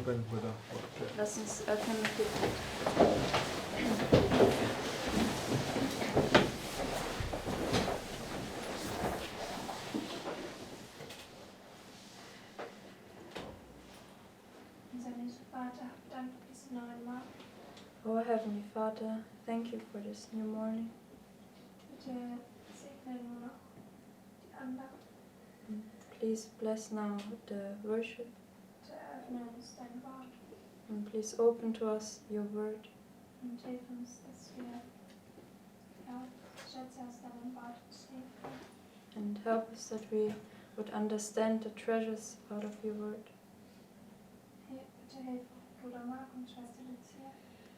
open with a word of prayer. Lass uns öffnen mit Gebet. Unser himmlischer Vater, hab Dank für diesen neuen Morgen. Oh Heavenly Father, thank you for this new morning. Bitte segne nur noch die Andacht. Please bless now the worship, Bitte eröffne uns dein Wort and please open to us your word, und hilf uns, dass wir Schätze aus deinem Wort sehen können. and help us that we would understand the treasures out of your word. Bitte hilf Bruder Mark und Schwester Lucia.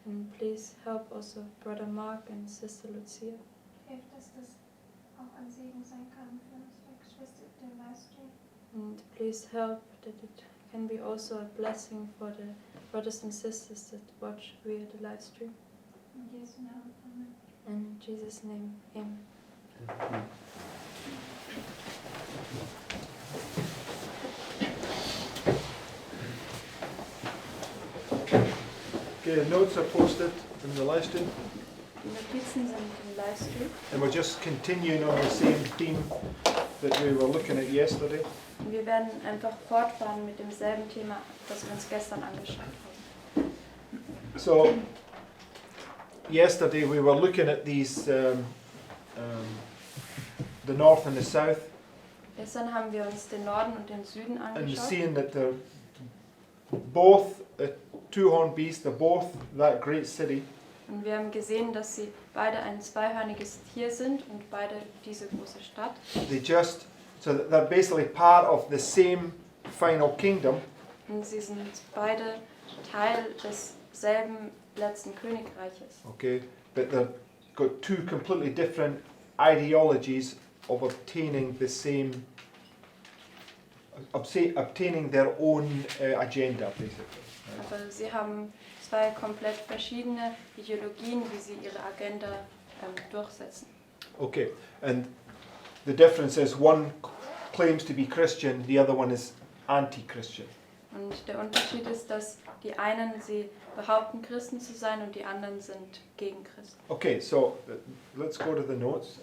And please help also Brother Mark and Sister Lucia. Hilf, dass das auch ein Segen sein kann für unsere Geschwister im Livestream. And please help that it can be also a blessing for the brothers and sisters that watch via the live stream. In Jesu Namen. Amen. And in Jesus' name, amen. Okay, notes are posted in the live stream, Die Notizen sind im Livestream. and we're just continuing on the same theme that we were looking at yesterday. Und wir werden einfach fortfahren mit demselben Thema, das wir uns gestern angeschaut haben. So, yesterday we were looking at these, the north and the south, Gestern haben wir uns den Norden und den Süden and angeschaut. seeing that they're both a two-horned beast, they're both that great city. Und wir haben gesehen, dass sie beide ein zweihörniges Tier sind und beide diese große Stadt. So that they're basically part of the same final kingdom, Und sie sind beide Teil desselben letzten Königreiches. okay, but they've got two completely different ideologies of obtaining the same, obtaining their own agenda, basically. Right? Aber sie haben zwei komplett verschiedene Ideologien, wie sie ihre Agenda durchsetzen. Okay, and the difference is one claims to be Christian, the other one is anti-Christian. Und der Unterschied ist, dass die einen, sie behaupten, Christen zu sein und die anderen sind gegen Christen. Okay, so let's go to the notes.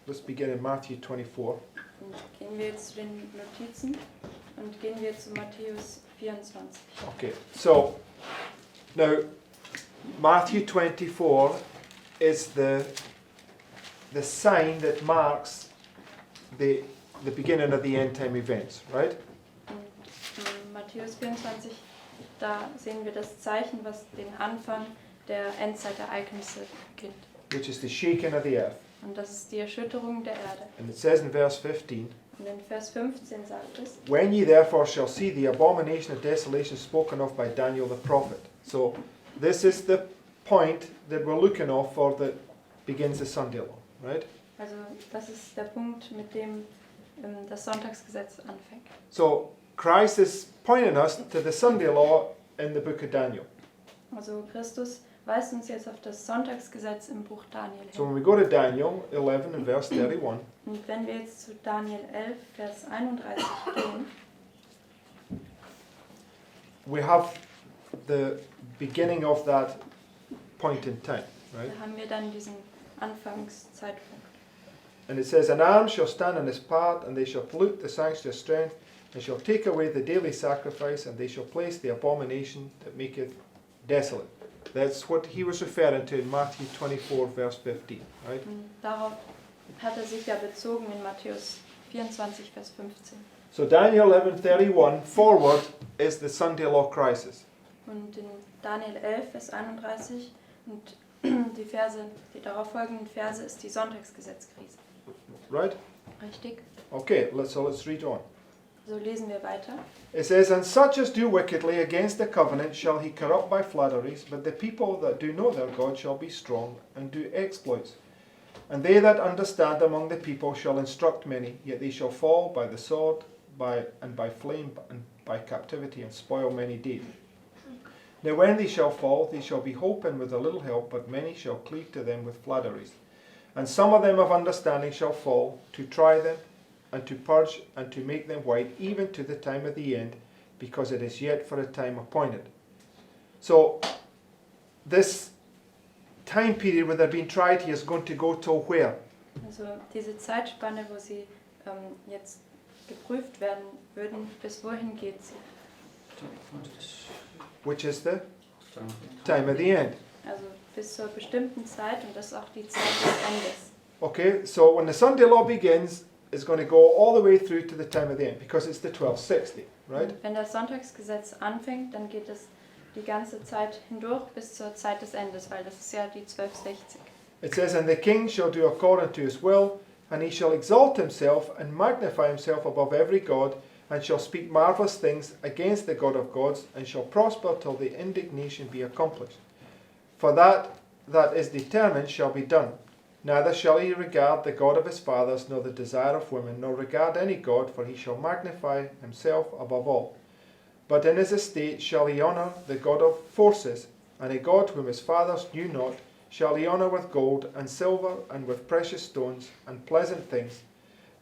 Let's begin in Matthew 24. Und gehen wir jetzt zu den Notizen und gehen wir zu Matthäus 24. Okay, so now Matthew 24 is the sign that marks the beginning of the end time events, right? Und in Matthäus 24, da sehen wir das Zeichen, was den Anfang der Endzeitereignisse beginnt. Which is the shaking of the earth. Und das ist die Erschütterung der Erde. And it says in verse 15, Und in Vers 15 sagt es, when ye therefore shall see the abomination of desolation spoken of by Daniel the prophet. So this is the point that we're looking of for that begins the Sunday law, right? also das ist der Punkt, mit dem das Sonntagsgesetz anfängt. So Christ is pointing us to the Sunday law in the book of Daniel. Also Christus weist uns jetzt auf das Sonntagsgesetz im Buch Daniel So when hin. we go to Daniel 11 and verse 31, Und wenn wir jetzt zu Daniel 11, Vers 31 gehen, we have the beginning of that point in time, right? da haben wir dann diesen Anfangszeitpunkt. And it says, an arm shall stand in his part, and they shall pollute the sanctuary of strength, and shall take away the daily sacrifice, and they shall place the abomination that maketh desolate. That's what he was referring to in Matthew 24, verse 15, right? Und darauf hat er sich ja bezogen in Matthäus 24, Vers 15. So Daniel 11:31 forward is the Sunday law crisis. Und in Daniel 11, Vers 31 und die darauf folgenden Verse ist die Sonntagsgesetzkrise. Right? Richtig? Okay, let's read on. So lesen wir weiter. It says, and such as do wickedly against the covenant shall he corrupt by flatteries, but the people that do know their God shall be strong and do exploits. And they that understand among the people shall instruct many, yet they shall fall by the sword, by flame, and by captivity, and spoil many dead. Now when they shall fall, they shall be holpen with a little help, but many shall cleave to them with flatteries. And some of them of understanding shall fall, to try them, and to purge, and to make them white, even to the time of the end, because it is yet for a time appointed. So this time period where they're being tried here is going to go till where? Also diese Zeitspanne, wo sie jetzt geprüft werden würden, bis wohin geht sie? Which is the time of the end. Also bis zur bestimmten Zeit und das ist auch die Zeit des Endes. Okay, so when the Sunday law begins, it's going to go all the way through to the time of the end, because it's the 1260, right? Und wenn das Sonntagsgesetz anfängt, dann geht es die ganze Zeit hindurch bis zur Zeit des Endes, weil das ist ja die 1260. It says, and the king shall do according to his will, and he shall exalt himself and magnify himself above every god, and shall speak marvelous things against the God of gods, and shall prosper till the indignation be accomplished. For that is determined shall be done. Neither shall he regard the God of his fathers, nor the desire of women, nor regard any god, for he shall magnify himself above all. But in his estate shall he honour the God of forces, and a God whom his fathers knew not, shall he honour with gold and silver, and with precious stones, and pleasant things.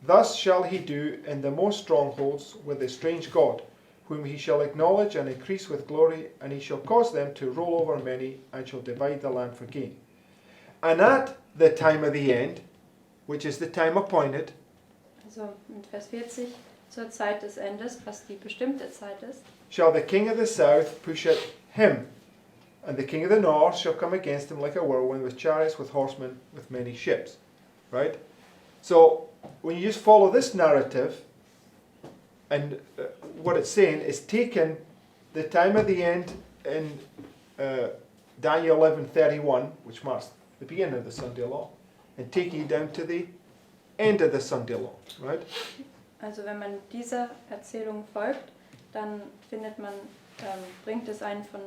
Thus shall he do in the most strongholds with a strange God, whom he shall acknowledge and increase with glory, and he shall cause them to rule over many, and shall divide the land for gain. And at the time of the end, which is the time appointed, Also in Vers 40, zur Zeit des Endes, was die bestimmte Zeit ist, shall the king of the south push at him, and the king of the north shall come against him like a whirlwind, with chariots, with horsemen, with many ships. Right? So, when you just follow this narrative, and what it's saying is taking the time of the end in Daniel 11:31, which marks the beginning of the Sunday law, and taking it down to the end of the Sunday law, right? also wenn man dieser Erzählung folgt, dann findet man, bringt es einen von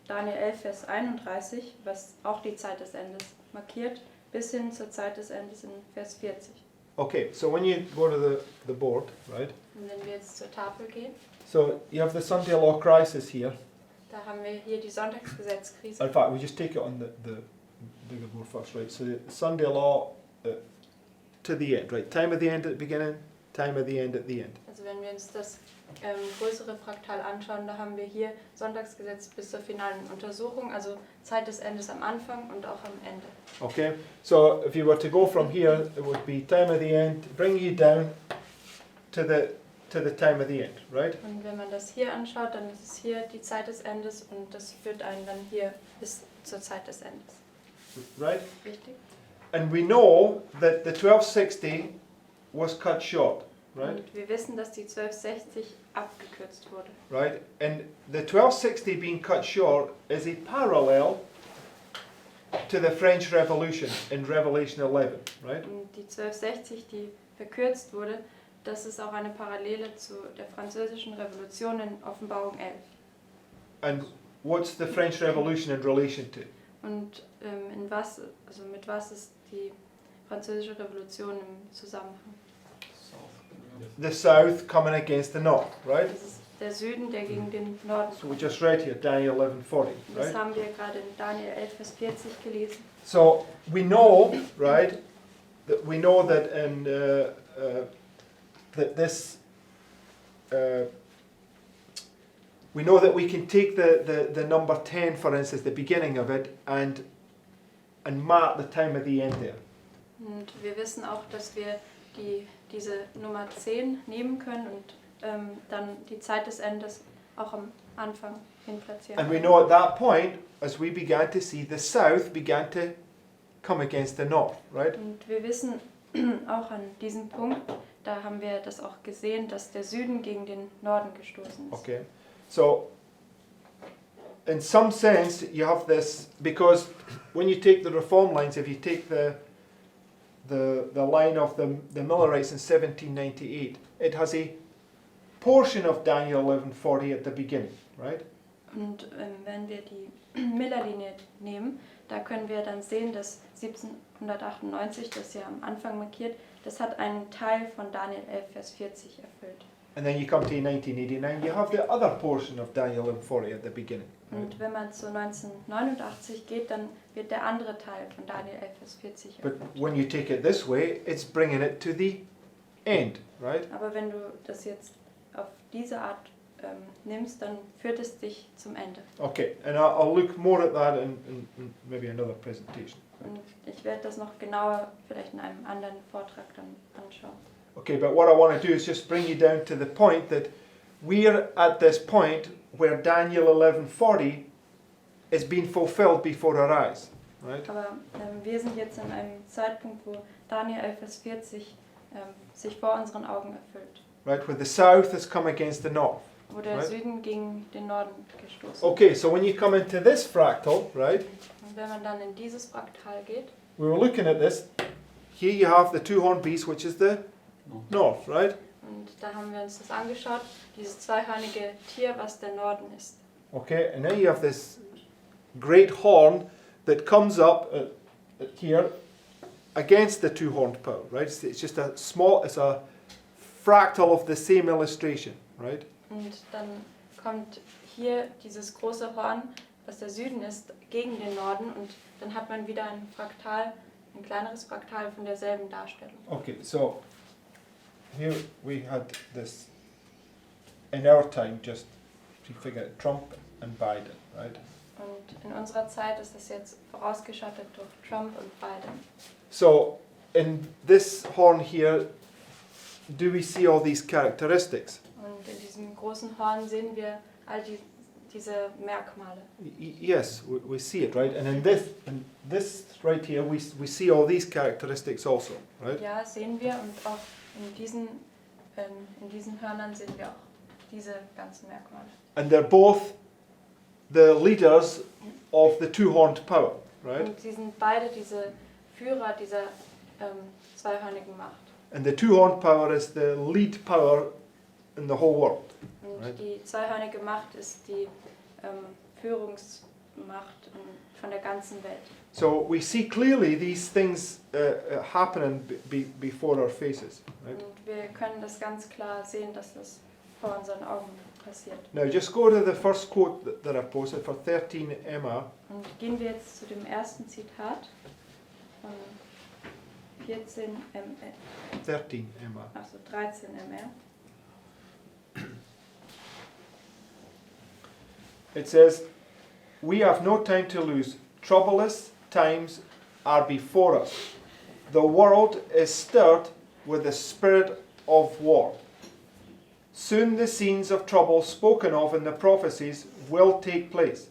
Daniel 11, Vers 31, was auch die Zeit des Endes markiert, bis hin zur Zeit des Endes in Vers 40. Okay, so when you go to the board, right? Und wenn wir jetzt zur Tafel gehen, So you have the Sunday law crisis here. da haben wir hier die Sonntagsgesetzkrise. In fact, we just take it on the bigger board first, right? So the Sunday law to the end, right? Time of the end at the beginning, time of the end at the end. Also wenn wir uns das größere Fraktal anschauen, da haben wir hier Sonntagsgesetz bis zur finalen Untersuchung, also Zeit des Endes am Anfang und auch am Ende. Okay, so if you were to go from here, it would be time of the end, bring you down to the time of the end, right? Und wenn man das hier anschaut, dann ist es hier die Zeit des Endes und das führt einen dann hier bis zur Zeit des Endes. Right? Wichtig? And we know that the 1260 was cut short, right? Und wir wissen, dass die 1260 abgekürzt wurde. Right? And the 1260 being cut short is a parallel to the French Revolution in Revelation 11, right? Und die 1260, die verkürzt wurde, das ist auch eine Parallele zu der französischen Revolution in Offenbarung 11. And what's the French Revolution in relation to? Und mit was ist die französische Revolution im Zusammenhang? The South coming against the North, right? Das ist der Süden, der gegen den Norden So we kommt. just read here, Daniel 11:40, Das right? haben wir gerade in Daniel 11, Vers 40 gelesen. So we know, right, that we know that in that this we know that we can take the number 10, for instance, the beginning of it, and mark the time of the end there. Und wir wissen auch, dass wir diese Nummer 10 nehmen können und dann die Zeit des Endes auch am Anfang hin platzieren. And we know at that point, as we began to see, the South began to come against the North, right? Und wir wissen auch an diesem Punkt, da haben wir das auch gesehen, dass der Süden gegen den Norden gestoßen ist. Okay, so in some sense you have this, because when you take the reform lines, if you take the line of the Millerites in 1798, it has a portion of Daniel 11:40 at the beginning, right? Und wenn wir die Millerlinie nehmen, da können wir dann sehen, dass 1798, das ja am Anfang markiert, das hat einen Teil von Daniel 11, Vers 40 erfüllt. And then you come to 1989, you have the other portion of Daniel 11:40 at the beginning. Right? Und wenn man zu 1989 geht, dann wird der andere Teil von Daniel 11, Vers 40 But erfüllt. when you take it this way, it's bringing it to the end, right? Aber wenn du das jetzt auf diese Art nimmst, dann führt es dich zum Ende. Okay, and I'll look more at that in maybe another presentation. Und ich werde das noch genauer vielleicht in einem anderen Vortrag dann anschauen. Okay, but what I want to do is just bring you down to the point that we're at this point where Daniel 11:40 is being fulfilled before our eyes, right? Aber wir sind jetzt in einem Zeitpunkt, wo Daniel 11, Vers 40 sich vor unseren Augen erfüllt. Right, where the south has come against the north. Wo der Right. Süden gegen den Norden gestoßen ist. Okay, so when you come into this fractal, right, Und wenn man dann in dieses Fraktal geht, we were looking at this. Here you have the two-horned beast, which is the north, right? und da haben wir uns das angeschaut, dieses zweihörnige Tier, was der Norden ist. Okay, and then you have this great horn that comes up here against the two-horned power, right? It's just a small, it's a fractal of the same illustration, right? Und dann kommt hier dieses große Horn, was der Süden ist, gegen den Norden und dann hat man wieder ein Fraktal, ein kleineres Fraktal von derselben Darstellung. Okay, so here we had this in our time, just prefigure Trump and Biden, right? Und in unserer Zeit ist das jetzt vorausgeschattet durch Trump und Biden. So in this horn here, do we see all these characteristics? Und in diesem großen Horn sehen wir all diese Merkmale. Yes, we see it, right? And in this right here, we see all these characteristics also, right? Ja, sehen wir und auch in diesen Hörnern sehen wir auch diese ganzen Merkmale. And they're both the leaders of the two-horned power, right? Und sie sind beide diese Führer dieser zweihörnigen Macht. And the two-horned power is the lead power in the whole world. Und Right. die zweihörnige Macht ist die Führungsmacht von der ganzen Welt. So we see clearly these things happening before our faces, right? Und wir können das ganz klar sehen, dass das vor unseren Augen passiert. Now just go to the first quote that I posted for 13 Emma. Und gehen wir jetzt zu dem ersten Zitat von 14 MR, 13 Emma. also 13 MR. It says, "We have no time to lose. Troublous times are before us. The world is stirred with the spirit of war. Soon the scenes of trouble spoken of in the prophecies will take place.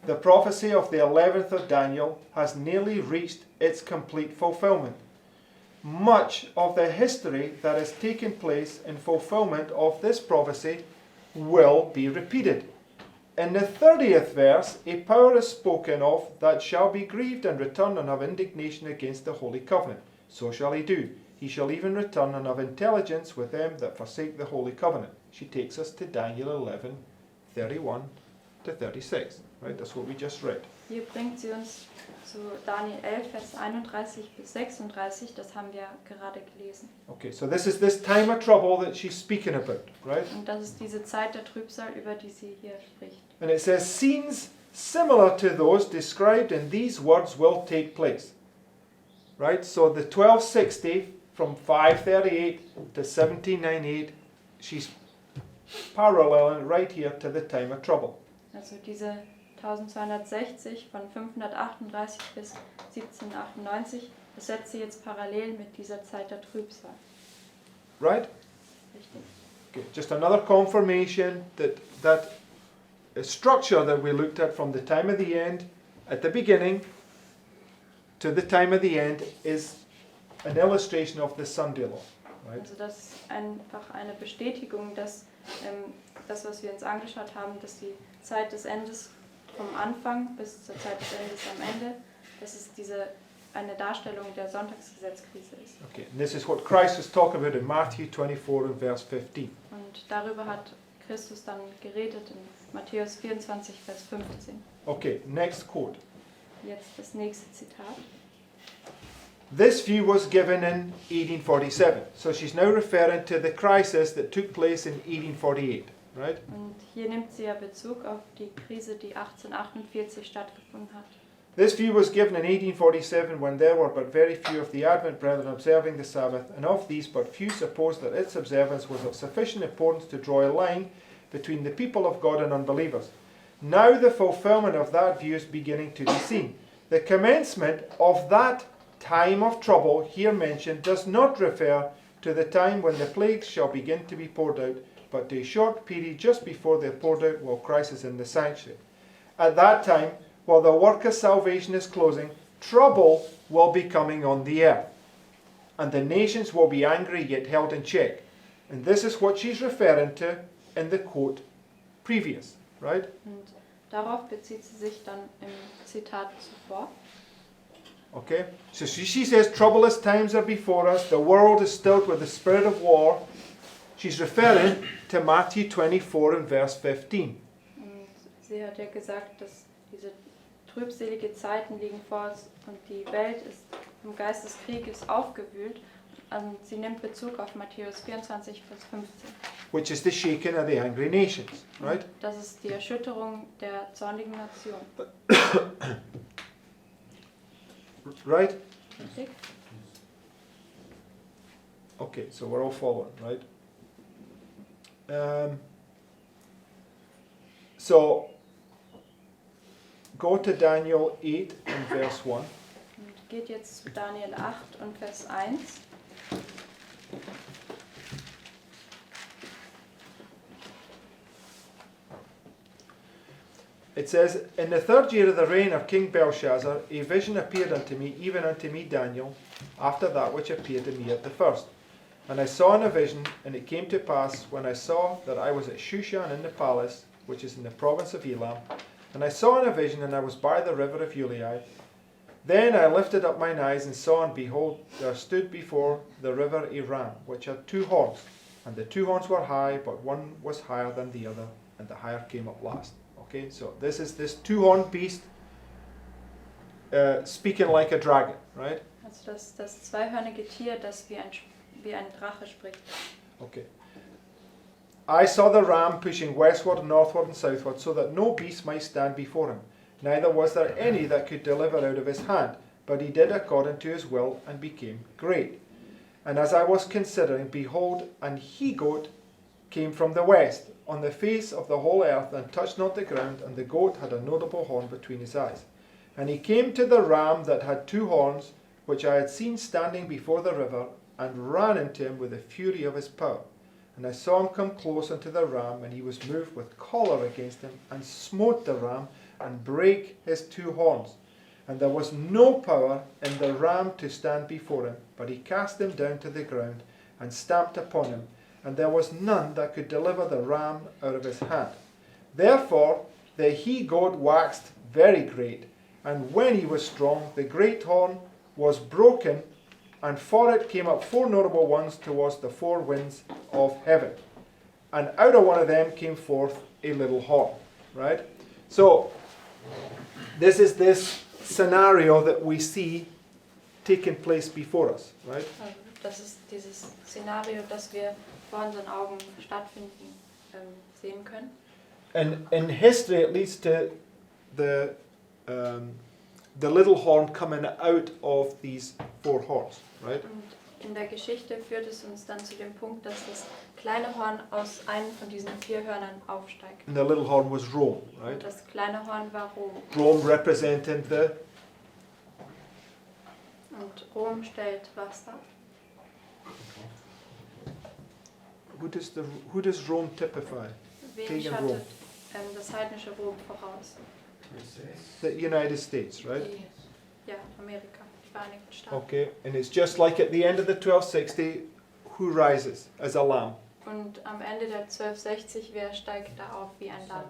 The prophecy of the 11th of Daniel has nearly reached its complete fulfillment. Much of the history that has taken place in fulfillment of this prophecy will be repeated. In the 30th verse, a power is spoken of that shall be grieved and return and have indignation against the Holy Covenant. So shall he do. He shall even return and have intelligence with them that forsake the Holy Covenant." She takes us to Daniel 11, 31 to 36. Right, that's what we just read. Hier bringt sie uns zu Daniel 11, Vers 31 bis 36, das haben wir gerade gelesen. Okay, so this is this time of trouble that she's speaking about, right? Und das ist diese Zeit der Trübsal, über die sie hier spricht. And it says, "Scenes similar to those described in these words will take place." Right, so the 1260 from 538 to 1798, she's paralleling right here to the time of trouble. Also diese 1260 von 538 bis 1798, das setzt sie jetzt parallel mit dieser Zeit der Trübsal. Right? Richtig. Okay, just another confirmation that structure that we looked at from the time of the end at the beginning to the time of the end is an illustration of the Sunday law. Right? Also das ist einfach eine Bestätigung, dass das, was wir uns angeschaut haben, dass die Zeit des Endes vom Anfang bis zur Zeit des Endes am Ende, dass es eine Darstellung der Sonntagsgesetzkrise ist. Okay, and this is what Christ was talking about in Matthew 24 and verse 15. Und darüber hat Christus dann geredet in Matthäus 24, Vers 15. Okay, next quote. Jetzt das nächste Zitat. This view was given in 1847. So she's now referring to the crisis that took place in 1848, right? Und hier nimmt sie ja Bezug auf die Krise, die 1848 stattgefunden hat. This view was given in 1847 when there were but very few of the Advent brethren observing the Sabbath, and of these but few supposed that its observance was of sufficient importance to draw a line between the people of God and unbelievers. Now the fulfillment of that view is beginning to be seen. The commencement of that time of trouble here mentioned does not refer to the time when the plagues shall begin to be poured out, but to a short period just before they're poured out while Christ is in the sanctuary. At that time, while the work of salvation is closing, trouble will be coming on the earth, and the nations will be angry yet held in check. And this is what she's referring to in the quote previous, right? Und darauf bezieht sie sich dann im Zitat zuvor. Okay, so she says troublous times are before us, the world is filled with the spirit of war. She's referring to Matthew 24 and verse 15. Und sie hat ja gesagt, dass diese trübselige Zeiten liegen vor uns und die Welt ist im Geist des Krieges aufgewühlt. Und sie nimmt Bezug auf Matthäus 24, Vers 15. Which is the shaking of the angry nations, right? Das ist die Erschütterung der zornigen Nation. Right? Richtig? Okay, so we're all following, right? So, go to Daniel 8 and verse 1. Und geht jetzt zu Daniel 8 und Vers 1. It says, In the third year of the reign of King Belshazzar, a vision appeared unto me, even unto me Daniel, after that which appeared to me at the first. And I saw in a vision, and it came to pass, when I saw that I was at Shushan in the palace, which is in the province of Elam, and I saw in a vision, and I was by the river of Ulai. Then I lifted up mine eyes, and saw, and behold, there stood before the river a ram, which had two horns, and the two horns were high, but one was higher than the other, and the higher came up last. Okay, so this is this two-horned beast speaking like a dragon, right? Also das zweihörnige Tier, das wie ein Drache spricht. Okay. I saw the ram pushing westward, northward, and southward, so that no beast might stand before him. Neither was there any that could deliver out of his hand, but he did according to his will, and became great. And as I was considering, behold, an he-goat came from the west, on the face of the whole earth, and touched not the ground, and the goat had a notable horn between his eyes. And he came to the ram that had two horns, which I had seen standing before the river, and ran into him with the fury of his power. And I saw him come close unto the ram, and he was moved with choler against him, and smote the ram, and brake his two horns. And there was no power in the ram to stand before him, but he cast him down to the ground, and stamped upon him, and there was none that could deliver the ram out of his hand. Therefore the he-goat waxed very great, and when he was strong, the great horn was broken, and for it came up four notable ones towards the four winds of heaven. And out of one of them came forth a little horn. Right? So, this is this scenario that we see taking place before us. Right? Also das ist dieses Szenario, das wir vor unseren Augen stattfinden sehen können. And in history, it leads to the little horn coming out of these four horns, right? Und in der Geschichte führt es uns dann zu dem Punkt, dass das kleine Horn aus einem von diesen vier Hörnern aufsteigt. And the little horn was Rome, right? Und das kleine Horn war Rom. Rome representing the... Und Rom stellt was dar? Who does Rome typify? Wen Pagan schattet Rome. Das heidnische Rom voraus? The United States, right? Ja, Amerika, die Vereinigten Staaten. Okay, and it's just like at the end of the 1260, who rises as a lamb? Und am Ende der 1260, wer steigt da auf wie ein Lamm?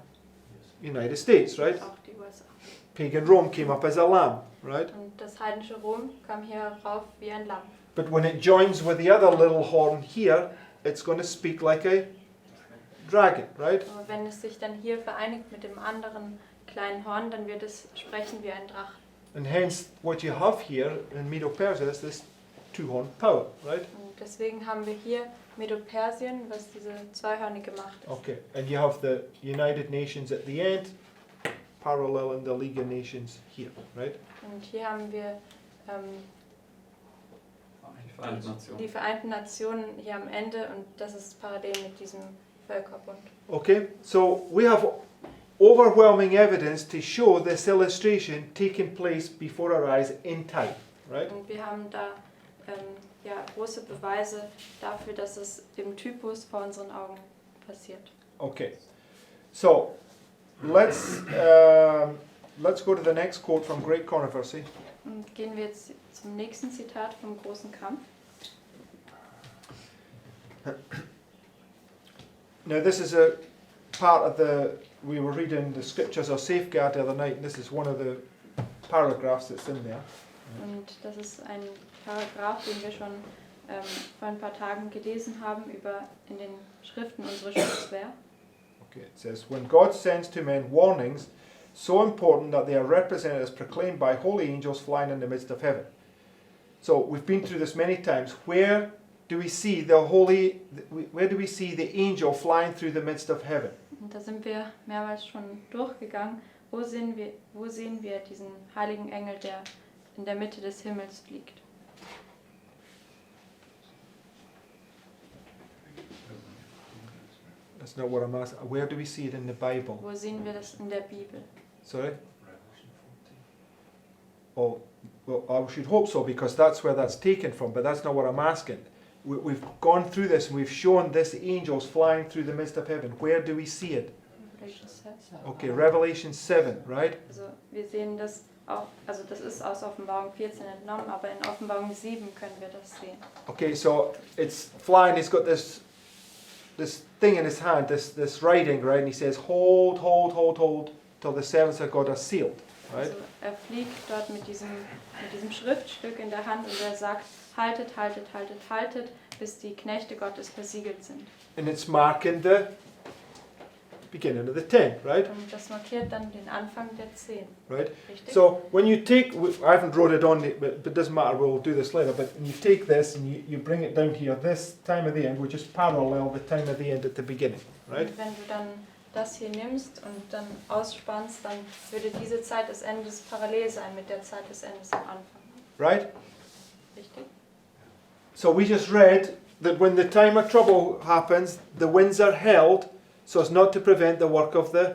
United States, right? Auch die USA. Pagan Rome came up as a lamb, right? Und das heidnische Rom kam hier rauf wie ein Lamm. But when it joins with the other little horn here, it's going to speak like a dragon, right? Aber wenn es sich dann hier vereinigt mit dem anderen kleinen Horn, dann wird es sprechen wie ein Drache. And hence, what you have here in Medo-Persia is this two-horned power, right? Und deswegen haben wir hier Medo-Persien, was diese zweihörnige Macht ist. Okay, and you have the United Nations at the end, parallel in the League of Nations here, right? Und hier haben wir Die Vereinten Nationen. die Vereinten Nationen hier am Ende und das ist parallel mit diesem Völkerbund. Okay, so we have overwhelming evidence to show this illustration taking place before our eyes in time, right? Und wir haben da ja, große Beweise dafür, dass es im Typus vor unseren Augen passiert. Okay, so let's go to the next quote from Great Controversy. Und gehen wir jetzt zum nächsten Zitat vom großen Kampf. Now this is a part of we were reading the scriptures of safeguard the other night, and this is one of the paragraphs that's in there. Und das ist ein Paragraph, den wir schon vor ein paar Tagen gelesen haben in den Schriften unserer Schutzwehr. Okay, it says, when God sends to men warnings so important that they are represented as proclaimed by holy angels flying in the midst of heaven. So we've been through this many times. Where do we see the angel flying through the midst of heaven? Und da sind wir mehrmals schon durchgegangen. Wo sehen wir diesen heiligen Engel, der in der Mitte des Himmels fliegt? That's not what I'm asking. Where do we see it in the Bible? Wo sehen wir das in der Bibel? Sorry? Oh, well, I should hope so, because that's where that's taken from, but that's not what I'm asking. We've gone through this and we've shown this angels flying through the midst of heaven. Where do we see it? Revelation 7. Okay, Revelation 7, right? Also wir sehen das auch, also das ist aus Offenbarung 14 entnommen, aber in Offenbarung 7 können wir das sehen. Okay, so it's flying, he's got this thing in his hand, this writing, right? And he says, hold, hold, hold, hold, till the servants of God are sealed, right? Also fliegt dort mit diesem Schriftstück in der Hand und er sagt, haltet, haltet, haltet, haltet, bis die Knechte Gottes versiegelt sind. And it's marking the beginning of the 10, right? Und das markiert dann den Anfang der 10. Right? Richtig? So when you take, I haven't wrote it on it, but it doesn't matter, we'll do this later, but when you take this and you bring it down here, this time of the end will just parallel the time of the end at the beginning, right? Und wenn du dann das hier nimmst und dann ausspannst, dann würde diese Zeit des Endes parallel sein mit der Zeit des Endes am Anfang. Right? Richtig? So we just read that when the time of trouble happens, the winds are held so as not to prevent the work of the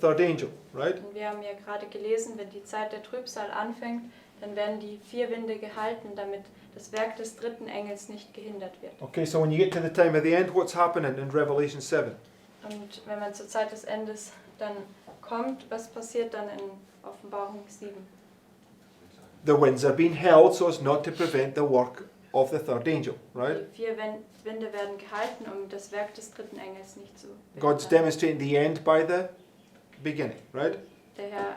third angel, right? Und wir haben ja gerade gelesen, wenn die Zeit der Trübsal anfängt, dann werden die 4 Winde gehalten, damit das Werk des dritten Engels nicht gehindert wird. Okay, so when you get to the time of the end, what's happening in Revelation 7? Und wenn man zur Zeit des Endes dann kommt, was passiert dann in Offenbarung 7? The winds are being held so as not to prevent the work of the third angel, right? Die 4 Winde werden gehalten, um das Werk des dritten Engels nicht zu God's behindern. demonstrating the end by the beginning, right? Der Herr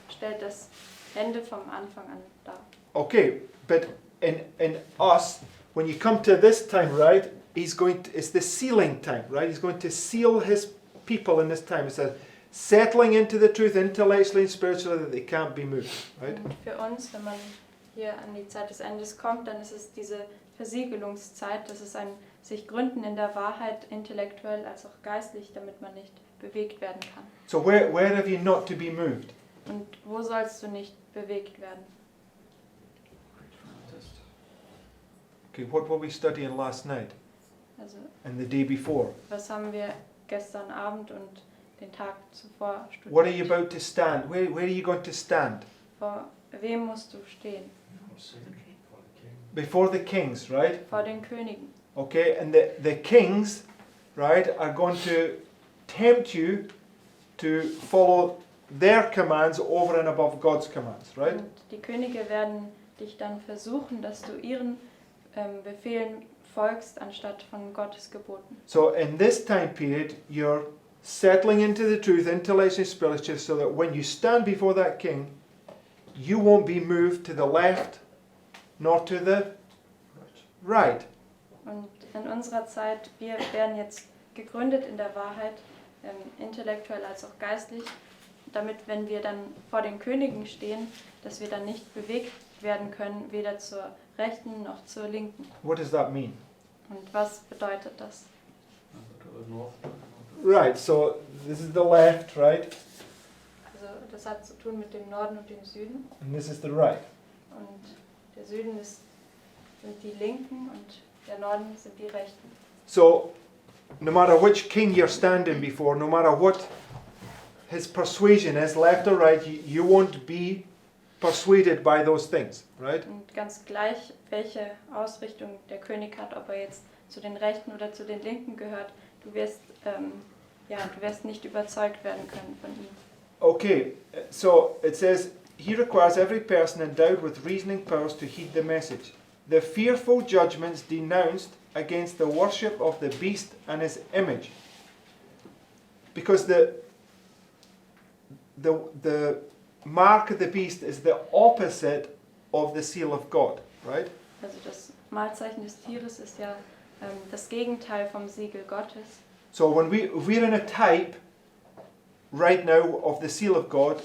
stellt das Ende vom Anfang an dar. Okay, but in us, when you come to this time, right, it's the sealing time, right? He's going to seal his people in this time. It says, settling into the truth intellectually and spiritually that they can't be moved, right? Und für uns, wenn man hier an die Zeit des Endes kommt, dann ist es diese Versiegelungszeit, das ist ein sich gründen in der Wahrheit, intellektuell als auch geistlich, damit man nicht bewegt werden kann. So where have you not to be moved? Und wo sollst du nicht bewegt werden? Okay, what were we studying last night Also, and the day before? was haben wir gestern Abend und den Tag zuvor What are you studiert? about to stand? Where are you going to stand? Vor wem musst du stehen? Before the kings, right? Vor den Königen. Okay, and the kings, right, are going to tempt you to follow their commands over and above God's commands, right? Und die Könige werden dich dann versuchen, dass du ihren Befehlen folgst, anstatt von Gottes Geboten. So in this time period, you're settling into the truth, intellectually, spiritually, so that when you stand before that king, you won't be moved to the left nor to the right. Und in unserer Zeit, wir werden jetzt gegründet in der Wahrheit, intellektuell als auch geistlich, damit, wenn wir dann vor den Königen stehen, dass wir dann nicht bewegt werden können, weder zur rechten noch zur linken. What does that mean? Und was bedeutet das? Right, so this is the left, right? Also das hat zu tun mit dem Norden und dem Süden. And this is the right. Und der Süden sind die Linken und der Norden sind die Rechten. So no matter which king you're standing before, no matter what his persuasion is, left or right, you won't be persuaded by those things, right? Und ganz gleich, welche Ausrichtung der König hat, ob er jetzt zu den Rechten oder zu den Linken gehört, du wirst nicht überzeugt werden können von ihm. Okay, so it says, he requires every person endowed with reasoning powers to heed the message. The fearful judgments denounced against the worship of the beast and his image. Because the mark of the beast is the opposite of the seal of God, right? Also das Malzeichen des Tieres ist ja das Gegenteil vom Siegel Gottes. So when we're in a type right now of the seal of God,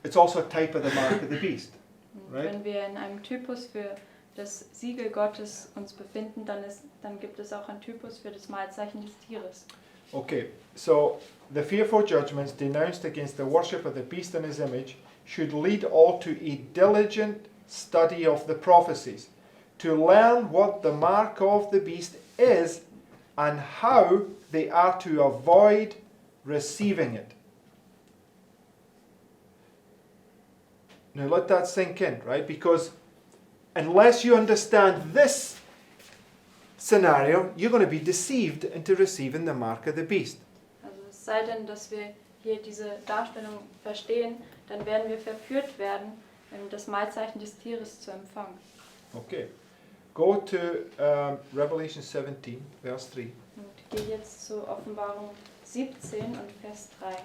it's also a type of the mark of the beast, Und right? wenn wir in einem Typus für das Siegel Gottes uns befinden, dann gibt es auch einen Typus für das Malzeichen des Tieres. Okay, so the fearful judgments denounced against the worship of the beast and his image should lead all to a diligent study of the prophecies, to learn what the mark of the beast is and how they are to avoid receiving it. Now let that sink in, right? Because unless you understand this scenario, you're going to be deceived into receiving the mark of the beast. Also es sei denn, dass wir hier diese Darstellung verstehen, dann werden wir verführt werden, das Malzeichen des Tieres zu empfangen. Okay. Go to Revelation 17, verse 3. Und ich gehe jetzt zu Offenbarung 17 und Vers 3.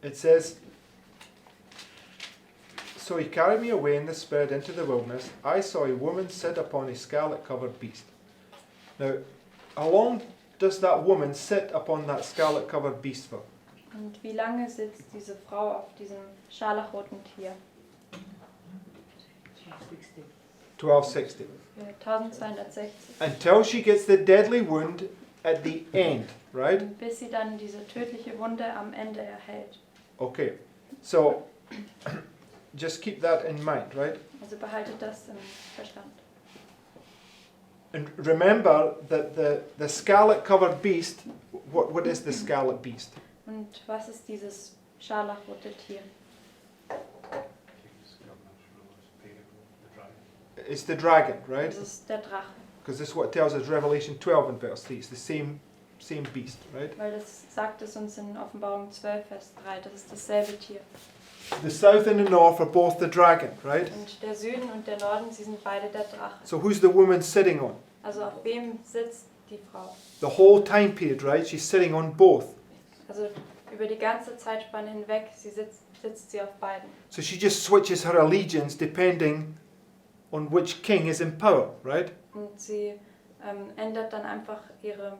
It says, so he carried me away in the spirit into the wilderness. I saw a woman sit upon a scarlet-covered beast. Now, how long does that woman sit upon that scarlet-covered beast for? Und wie lange sitzt diese Frau auf diesem scharlachroten Tier? 1260. Für 1260. Until she gets the deadly wound at the end, right? Und bis sie dann diese tödliche Wunde am Ende erhält. Okay, so just keep that in mind, right? Also behaltet das im Verstand. And remember that the scarlet-covered beast, what is the scarlet beast? Und was ist dieses scharlachrote Tier? It's the dragon, right? Das ist der Drache. Because this is what it tells us Revelation 12 and verse 3. It's the same beast, right? Weil das sagt es uns in Offenbarung 12, Vers 3. Das ist dasselbe Tier. The south and the north are both the dragon, right? Und der Süden und der Norden, sie sind beide der Drache. So who's the woman sitting on? Also auf wem sitzt die Frau? The whole time period, right? She's sitting on both. Also über die ganze Zeitspanne hinweg, sitzt sie auf beiden. So she just switches her allegiance depending on which king is in power, right? Und sie ändert dann einfach ihre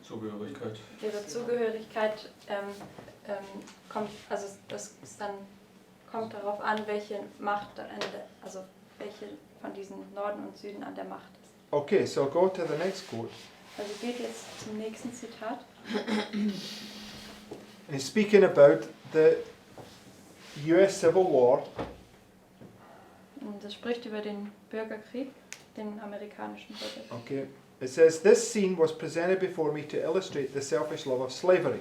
Zugehörigkeit. Kommt darauf an, welche Macht am Ende, also welche von diesen Norden und Süden an der Macht ist. Okay, so go to the next quote. Also geht jetzt zum nächsten Zitat. And he's speaking about the US Civil War. Und das spricht über den Bürgerkrieg, den amerikanischen Bürgerkrieg. Okay. It says, this scene was presented before me to illustrate the selfish love of slavery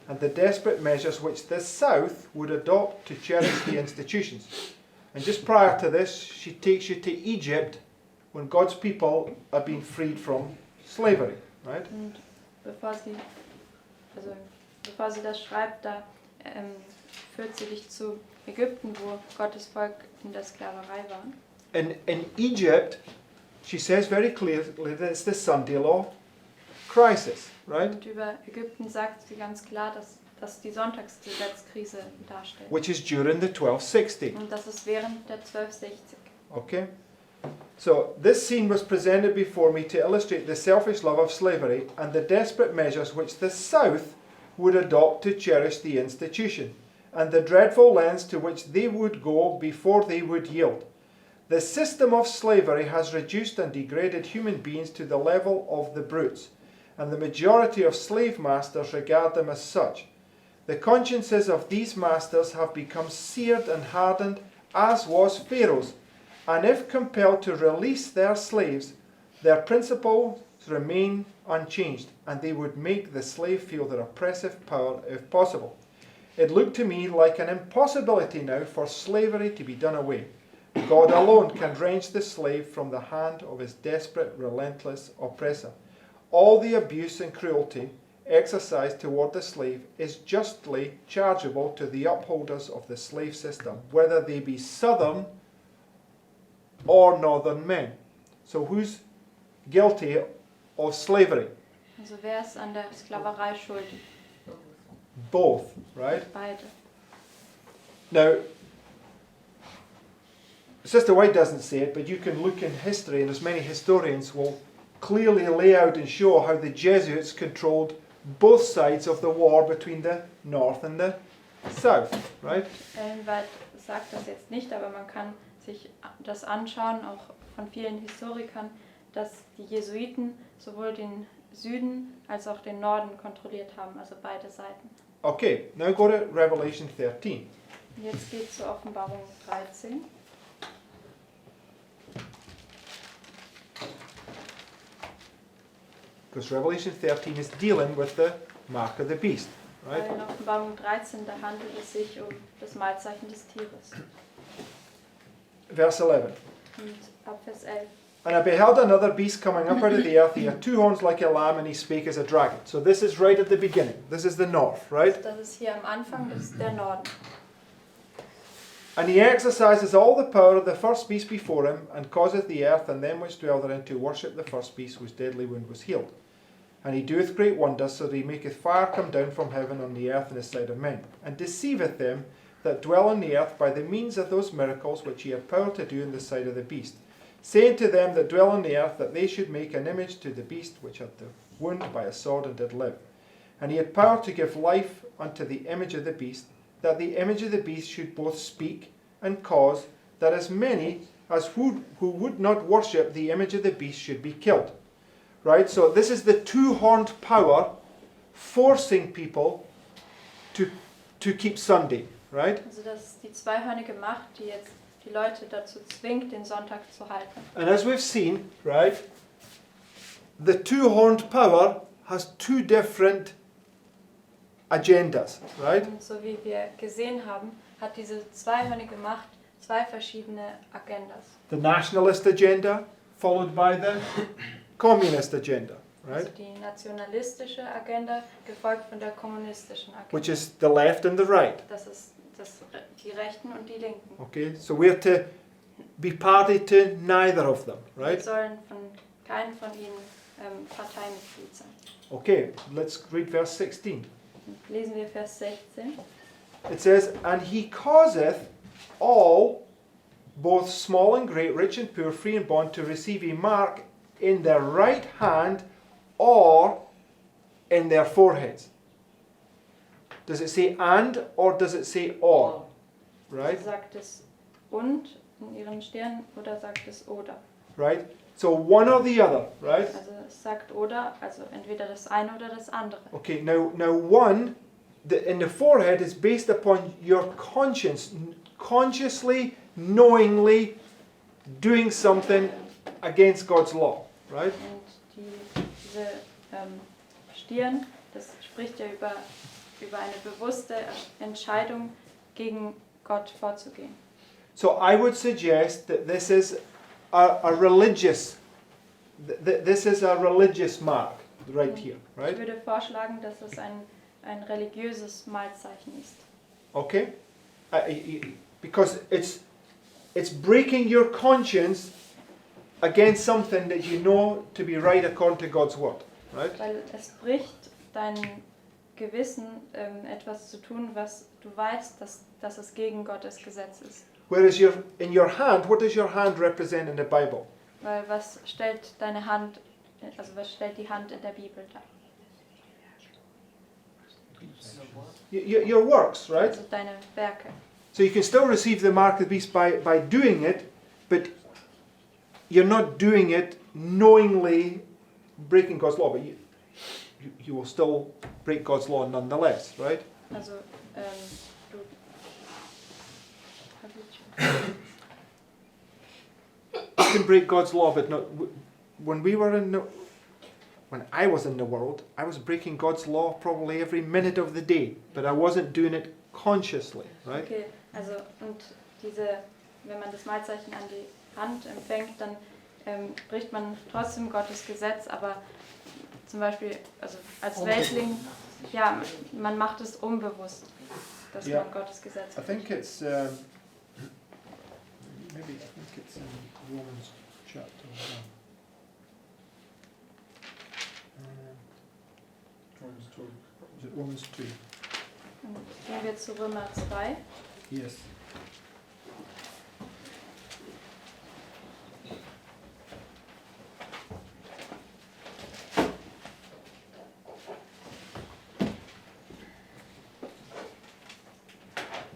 and the desperate measures which the South would adopt to cherish the institutions. And just prior to this, she takes you to Egypt when God's people are being freed from slavery, right? Und bevor sie das schreibt, da führt sie dich zu Ägypten, wo Gottes Volk in der Sklaverei war. In Egypt, she says very clearly that it's the Sunday law crisis, right? Und über Ägypten sagt sie ganz klar, dass die Sonntagsgesetzkrise darstellt. Which is during the 1260. Und das ist während der 1260. Okay? So, this scene was presented before me to illustrate the selfish love of slavery and the desperate measures which the South would adopt to cherish the institution, and the dreadful lengths to which they would go before they would yield. The system of slavery has reduced and degraded human beings to the level of the brutes, and the majority of slave masters regard them as such. The consciences of these masters have become seared and hardened, as was Pharaoh's, and if compelled to release their slaves, their principles remain unchanged, and they would make the slave feel their oppressive power if possible. It looked to me like an impossibility now for slavery to be done away. God alone can wrench the slave from the hand of his desperate, relentless oppressor. All the abuse and cruelty exercised toward the slave is justly chargeable to the upholders of the slave system, whether they be southern or northern men. So who's guilty of slavery? Also wer ist an der Sklaverei schuldig? Both, right? Beide. Now, Sister White doesn't say it, but you can look in history, and as many historians will clearly lay out and show how the Jesuits controlled both sides of the war between the North and the South, right? Ellen White sagt das jetzt nicht, aber man kann sich das anschauen, auch von vielen Historikern, dass die Jesuiten sowohl den Süden als auch den Norden kontrolliert haben, also beide Seiten. Okay, now go to Revelation 13. Und jetzt geht es zur Offenbarung 13. Because Revelation 13 is dealing with the mark of the beast, right? Weil in Offenbarung 13, da handelt es sich um das Malzeichen des Tieres. Verse 11. Und ab Vers 11. And I beheld another beast coming up out of the earth. He had 2 horns like a lamb, and he spake as a dragon. So this is right at the beginning. This is the north, right? Das ist hier am Anfang, das ist der Norden. And he exercises all the power of the first beast before him, and causeth the earth and them which dwell therein to worship the first beast whose deadly wound was healed. And he doeth great wonders, so that he maketh fire come down from heaven on the earth in the sight of men, and deceiveth them that dwell on the earth by the means of those miracles which he had power to do in the sight of the beast, saying to them that dwell on the earth that they should make an image to the beast which had the wound by a sword and did live. And he had power to give life unto the image of the beast, that the image of the beast should both speak and cause that as many as who would not worship the image of the beast should be killed. Right? So this is the 2-horned power forcing people to keep Sunday. Right? Also das ist die zweihörnige Macht, die jetzt die Leute dazu zwingt, den Sonntag zu halten. And as we've seen, right, the 2-horned power has 2 different agendas, right? Und so wie wir gesehen haben, hat diese zweihörnige Macht 2 verschiedene Agendas. The nationalist agenda followed by the communist agenda, right? Also die nationalistische Agenda, gefolgt von der kommunistischen Agenda. Which is the left and the right. Das ist die Rechten und die Linken. Okay, so we're to be party to neither of them, Wir right? sollen von keinem von ihnen Parteimitglied sein. Okay, let's read verse 16. Lesen wir Vers 16. It says, and he causeth all, both small and great, rich and poor, free and bond, to receive a mark in their right hand or in their foreheads. Does it say and or does it say or? Right? Sagt es und in ihren Stirn oder sagt es oder? Right? So one or the other, right? Also es sagt oder, also entweder das eine oder das andere. Okay, now one in the forehead is based upon your conscience, consciously, knowingly doing something against God's law, right? Und diese Stirn, das spricht ja über eine bewusste Entscheidung, gegen Gott vorzugehen. So I would suggest that this is a religious, this is a religious mark right here, Ich right? würde vorschlagen, dass es ein religiöses Malzeichen ist. Okay, because it's breaking your conscience against something that you know to be right according to God's word, right? Weil es bricht dein Gewissen, etwas zu tun, was du weißt, dass es gegen Gottes Gesetz ist. Whereas in your hand, what does your hand represent in the Bible? Weil was stellt deine Hand, also was stellt die Hand in der Bibel dar? Your works, right? Also deine Werke. So you can still receive the mark of the beast by doing it, but you're not doing it knowingly breaking God's law. But he will still break God's law nonetheless, right? Also, du. You can break God's law, but not. When I was in the world, I was breaking God's law probably every minute of the day, but I wasn't doing it consciously, right? Okay, also und wenn man das Mahlzeichen an die Hand empfängt, dann bricht man trotzdem Gottes Gesetz, aber zum Beispiel, also als Weltling, ja, man macht es unbewusst, dass man Gottes Gesetz I think it's in Romans chapter 1. Romans 2. Is it Romans 2? Gehen wir zu Römer 2. Yes.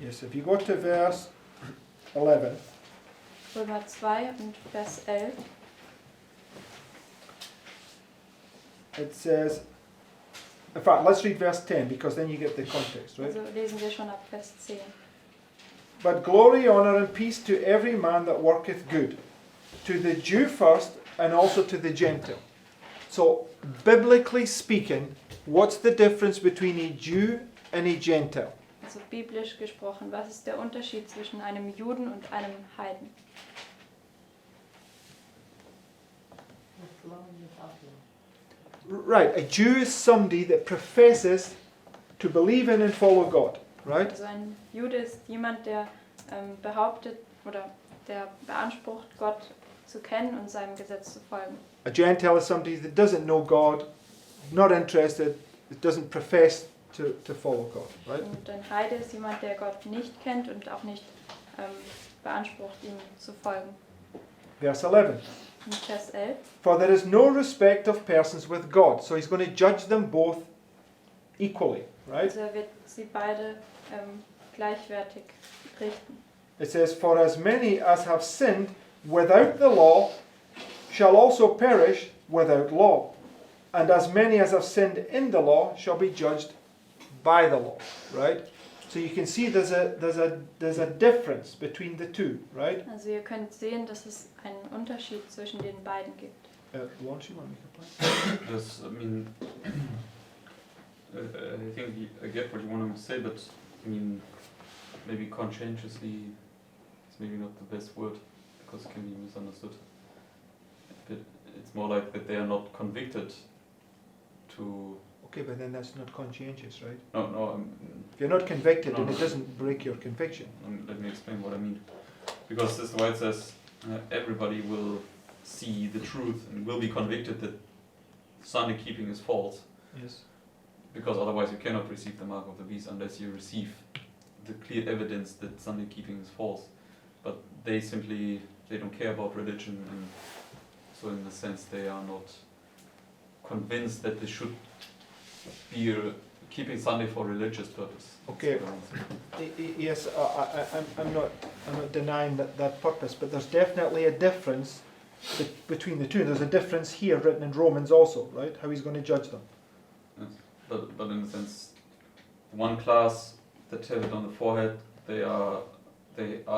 Yes, if you go to verse 11. Römer 2 und Vers 11. It says, in fact, let's read verse 10 because then you get the context, right? Also lesen wir schon ab Vers 10. But glory, honour and peace to every man that worketh good, to the Jew first and also to the Gentile. So, biblically speaking, what's the difference between a Jew and a Gentile? Also biblisch gesprochen, was ist der Unterschied zwischen einem Juden und einem Heiden? Right, a Jew is somebody that professes to believe in and follow God, right? Also ein Jude ist jemand, der behauptet oder der beansprucht, Gott zu kennen und seinem Gesetz zu folgen. A Gentile is somebody that doesn't know God, not interested, doesn't profess to follow God, right? Und ein Heide ist jemand, der Gott nicht kennt und auch nicht beansprucht, ihm zu folgen. Verse 11. In Vers 11. For there is no respect of persons with God. So he's going to judge them both equally, right? Also er wird sie beide gleichwertig richten. It says, for as many as have sinned without the law shall also perish without law. And as many as have sinned in the law shall be judged by the law, right? So you can see there's a difference between the two, right? Also ihr könnt sehen, dass es einen Unterschied zwischen den beiden gibt. Launch, you want to make a point? Yes, I mean, I think I get what you want to say, but I mean, maybe conscientiously is maybe not the best word because it can be misunderstood. But it's more like that they are not convicted to. Okay, but then that's not conscientious, right? No, If you're not convicted, then No. it doesn't break your conviction. let me explain what I mean. Because this is why it says everybody will see the truth and will be convicted that Sunday keeping is false. Yes. Because otherwise you cannot receive the mark of the beast unless you receive the clear evidence that Sunday keeping is false. But they don't care about religion, and so in the sense they are not convinced that they should be keeping Sunday for religious purpose. Okay. Yes, I'm not denying that purpose, but there's definitely a difference between the two. There's a difference here written in Romans also, right? How he's going to judge them. Yes. But in a sense, one class that have it on the forehead, they are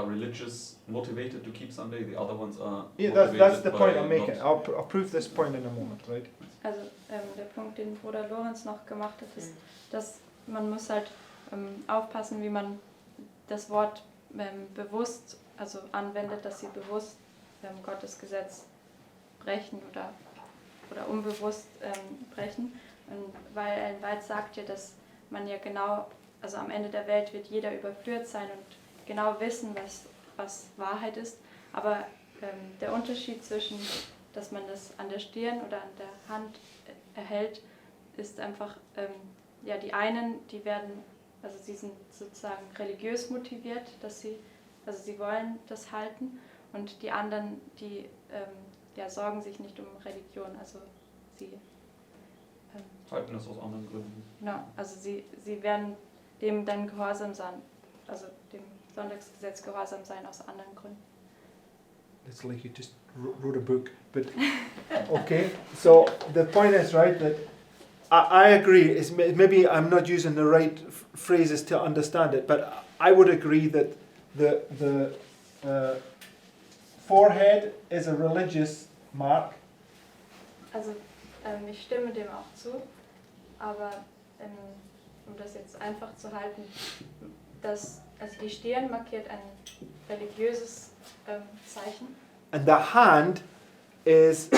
religious, motivated to keep Sunday. The other ones are Yeah, motivated that's the by point I'm making. not- I'll prove this point in a moment, right? Also der Punkt, den Bruder Lorenz noch gemacht hat, ist, dass man muss halt aufpassen, wie man das Wort bewusst anwendet, dass sie bewusst Gottes Gesetz brechen oder unbewusst brechen. Und weil Ellen White sagt ja, dass man ja genau, also am Ende der Welt wird jeder überführt sein und genau wissen, was Wahrheit ist. Aber der Unterschied zwischen, dass man das an der Stirn oder an der Hand erhält, ist einfach, ja, die einen, die werden, also sie sind sozusagen religiös motiviert, dass sie wollen das halten, und die anderen, die ja, sorgen sich nicht um Religion, also sie halten das aus anderen Gründen. genau, also sie werden dem dann gehorsam sein, also dem Sonntagsgesetz gehorsam sein aus anderen Gründen. It's like you just wrote a book, but okay. So the point is, right, that I agree. Maybe I'm not using the right phrases to understand it, but I would agree that the forehead is a religious mark. Also ich stimme dem auch zu, aber um das jetzt einfach zu halten, dass also die Stirn markiert ein religiöses Zeichen. And the hand is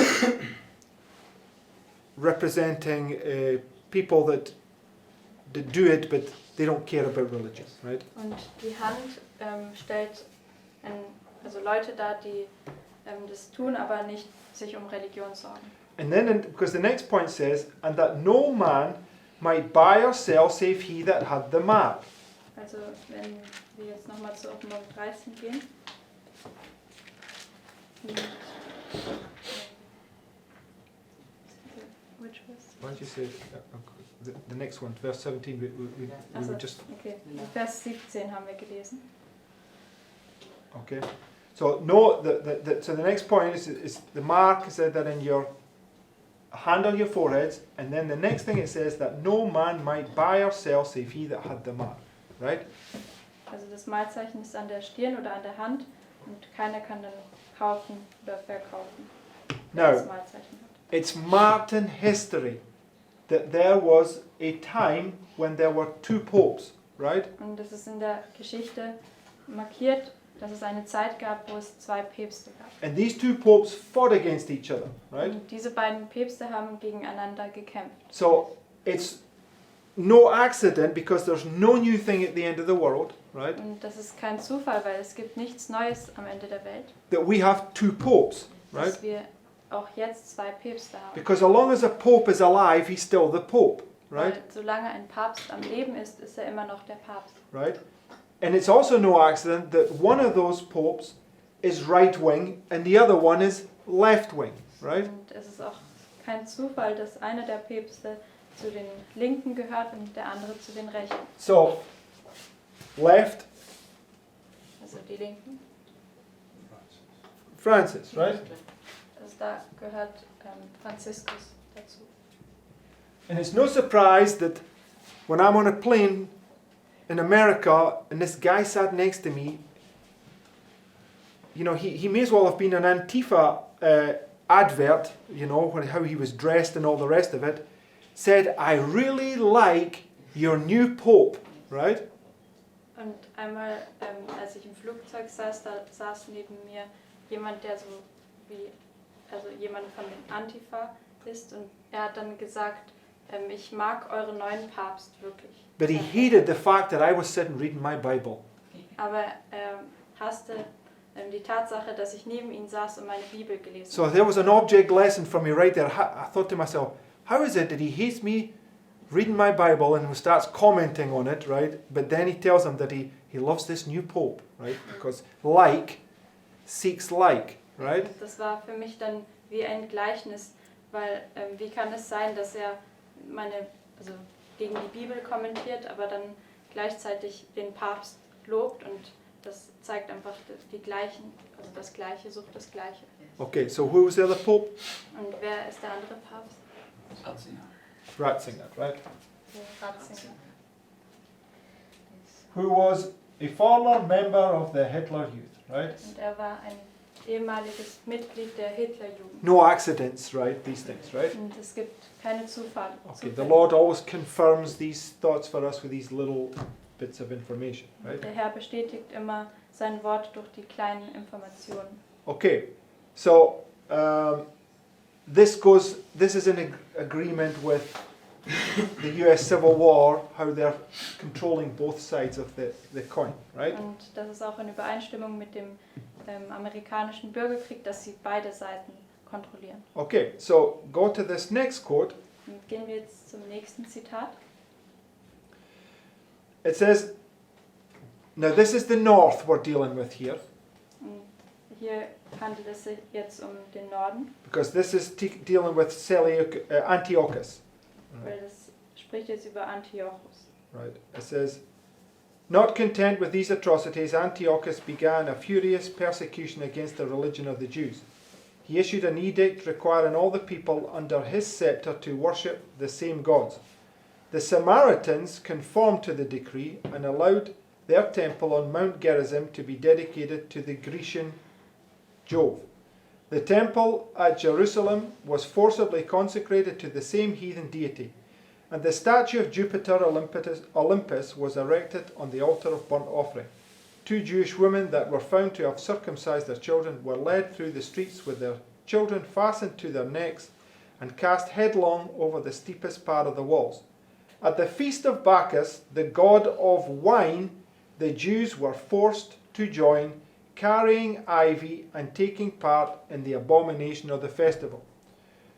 representing people that do it, but they don't care about religion, right? Und die Hand stellt also Leute dar, die das tun, aber nicht sich um Religion sorgen. And then, because the next point says, and that no man might buy or sell save he that had the mark. Also wenn wir jetzt nochmal zu Offenbarung 13 gehen. Which verse? Why don't you say the next one, verse 17? We Also, were just okay. Vers 17 haben wir gelesen. okay. So no, so the next point is the mark said that in your hand on your foreheads, and then the next thing it says that no man might buy or sell save he that had the mark, right? Also das Malzeichen ist an der Stirn oder an der Hand und keiner kann dann kaufen oder verkaufen, wer das Now, Malzeichen hat. it's marked in history that there was a time when there were two popes, right? Und es ist in der Geschichte markiert, dass es eine Zeit gab, wo es zwei Päpste gab. And these two popes fought against each other, right? Und diese beiden Päpste haben gegeneinander gekämpft. So it's no accident because there's no new thing at the end of the world, right? Und das ist kein Zufall, weil es gibt nichts Neues am Ende der Welt, That we have two popes, right? dass wir auch jetzt zwei Päpste haben. Because as long as a pope is alive, he's still the pope, right? Weil solange ein Papst am Leben ist, ist er immer noch der Papst. Right? And it's also no accident that one of those popes is right wing and the other one is left wing, right? Und es ist auch kein Zufall, dass einer der Päpste zu den Linken gehört und der andere zu den Rechten. So, left, Also die Linken. Francis, right? Also da gehört Franziskus dazu. And it's no surprise that when I'm on a plane in America and this guy sat next to me, you know, he may as well have been an Antifa advert, you know, how he was dressed and all the rest of it, said, I really like your new pope, right? Und einmal, als ich im Flugzeug saß, da saß neben mir jemand, der so wie, also jemand von den Antifa ist und er hat dann gesagt, ich mag euren neuen Papst wirklich. But he hated the fact that I was sitting reading my Bible. Aber er hasste die Tatsache, dass ich neben ihm saß und meine Bibel gelesen So habe. there was an object lesson for me right there. I thought to myself, how is it that he hates me reading my Bible and starts commenting on it, right? But then he tells them that he loves this new pope, right? Because like seeks like, right? Das war für mich dann wie ein Gleichnis, weil wie kann es sein, dass er also gegen die Bibel kommentiert, aber dann gleichzeitig den Papst lobt und das zeigt einfach die gleichen, also das Gleiche sucht das Gleiche. Okay, so who was the other pope? Und wer ist der andere Papst? Ratzinger, right? Ratzinger. Who was a former member of the Hitler Youth, right? Und er war ein ehemaliges Mitglied der Hitlerjugend. No accidents, right? These things, right? Und es gibt keine Zufälle. Okay, the Lord always confirms these thoughts for us with these little bits of information, right? Der Herr bestätigt immer sein Wort durch die kleinen Informationen. Okay, so this is in agreement with the US Civil War, how they're controlling both sides of the coin, right? Und das ist auch in Übereinstimmung mit dem amerikanischen Bürgerkrieg, dass sie beide Seiten kontrollieren. Okay, so go to this next quote. Und gehen wir jetzt zum nächsten Zitat. It says, now this is the north we're dealing with here, Und hier handelt es sich jetzt um den Norden, because this is dealing with Antiochus. weil das spricht jetzt über Antiochus. Right. It says, not content with these atrocities, Antiochus began a furious persecution against the religion of the Jews. he issued an edict requiring all the people under his scepter to worship the same gods. The Samaritans conformed to the decree and allowed their temple on Mount Gerizim to be dedicated to the Grecian Jove. The temple at Jerusalem was forcibly consecrated to the same heathen deity, and the statue of Jupiter Olympus was erected on the altar of burnt offering. 2 Jewish women that were found to have circumcised their children were led through the streets with their children fastened to their necks and cast headlong over the steepest part of the walls. At the feast of Bacchus, the god of wine, the Jews were forced to join, carrying ivy and taking part in the abomination of the festival.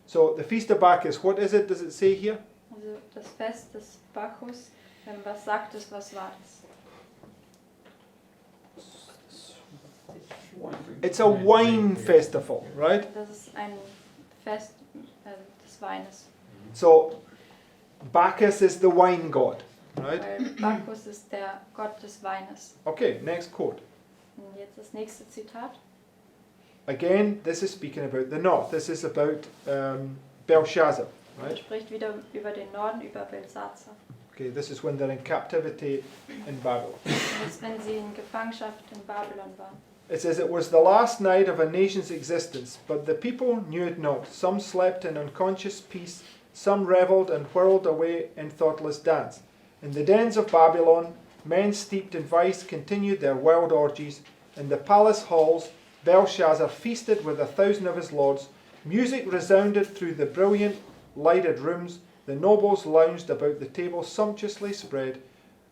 So the feast of Bacchus, what is it? Does it say here? Also das Fest des Bacchus, was sagt es, was war das? It's a wine festival, right? Das ist ein Fest des Weines. So Bacchus is the wine god, right? Weil Bacchus ist der Gott des Weines. Okay, next quote. Und jetzt das nächste Zitat. Again, this is speaking about the north. This is about Belshazzar, Er right? spricht wieder über den Norden, über Belsazar. Okay, this is when they're in captivity in Babylon. Das ist, wenn sie in Gefangenschaft in Babylon waren. It says, it was the last night of a nation's existence, but the people knew it not. Some slept in unconscious peace, some revelled and whirled away in thoughtless dance. In the dens of Babylon, men steeped in vice continued their wild orgies. In the palace halls, Belshazzar feasted with 1,000 of his lords. Music resounded through the brilliant, lighted rooms. The nobles lounged about the tables sumptuously spread.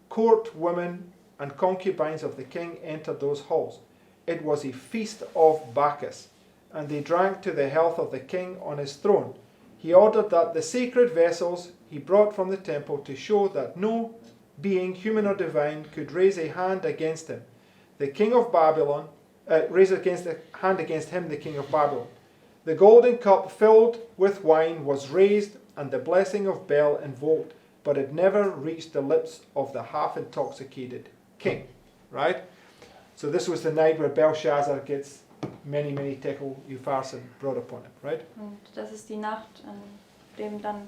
Court women and concubines of the king entered those halls. It was a feast of Bacchus, and they drank to the health of the king on his throne. He ordered that the sacred vessels he brought from the temple to show that no being, human or divine, could raise a hand against him. The king of Babylon, raise a hand against him, the king of Babylon. The golden cup filled with wine was raised, and the blessing of Bel invoked, but it never reached the lips of the half-intoxicated king. Right? So this was the night where Belshazzar gets many, many tekel upharsin brought upon him, right? Und das ist die Nacht, an dem dann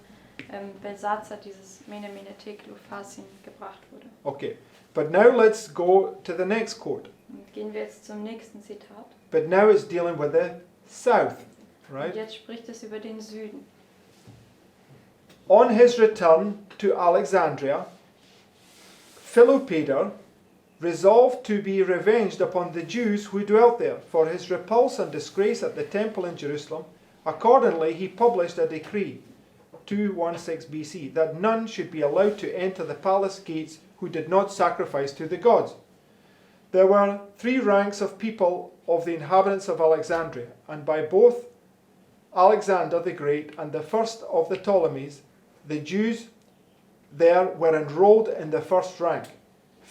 Belsazar dieses Mene Tekel Upharsin gebracht wurde. Okay, but now let's go to the next quote. Und gehen wir jetzt zum nächsten Zitat. But now it's dealing with the south, Und right? jetzt spricht es über den Süden. On his return to Alexandria, Philopator resolved to be revenged upon the Jews who dwelt there for his repulse and disgrace at the temple in Jerusalem. Accordingly, he published a decree, 216 BC, that none should be allowed to enter the palace gates who did not sacrifice to the gods. There were 3 ranks of people of the inhabitants of Alexandria, and by both Alexander the Great and the first of the Ptolemies, the Jews there were enrolled in the first rank.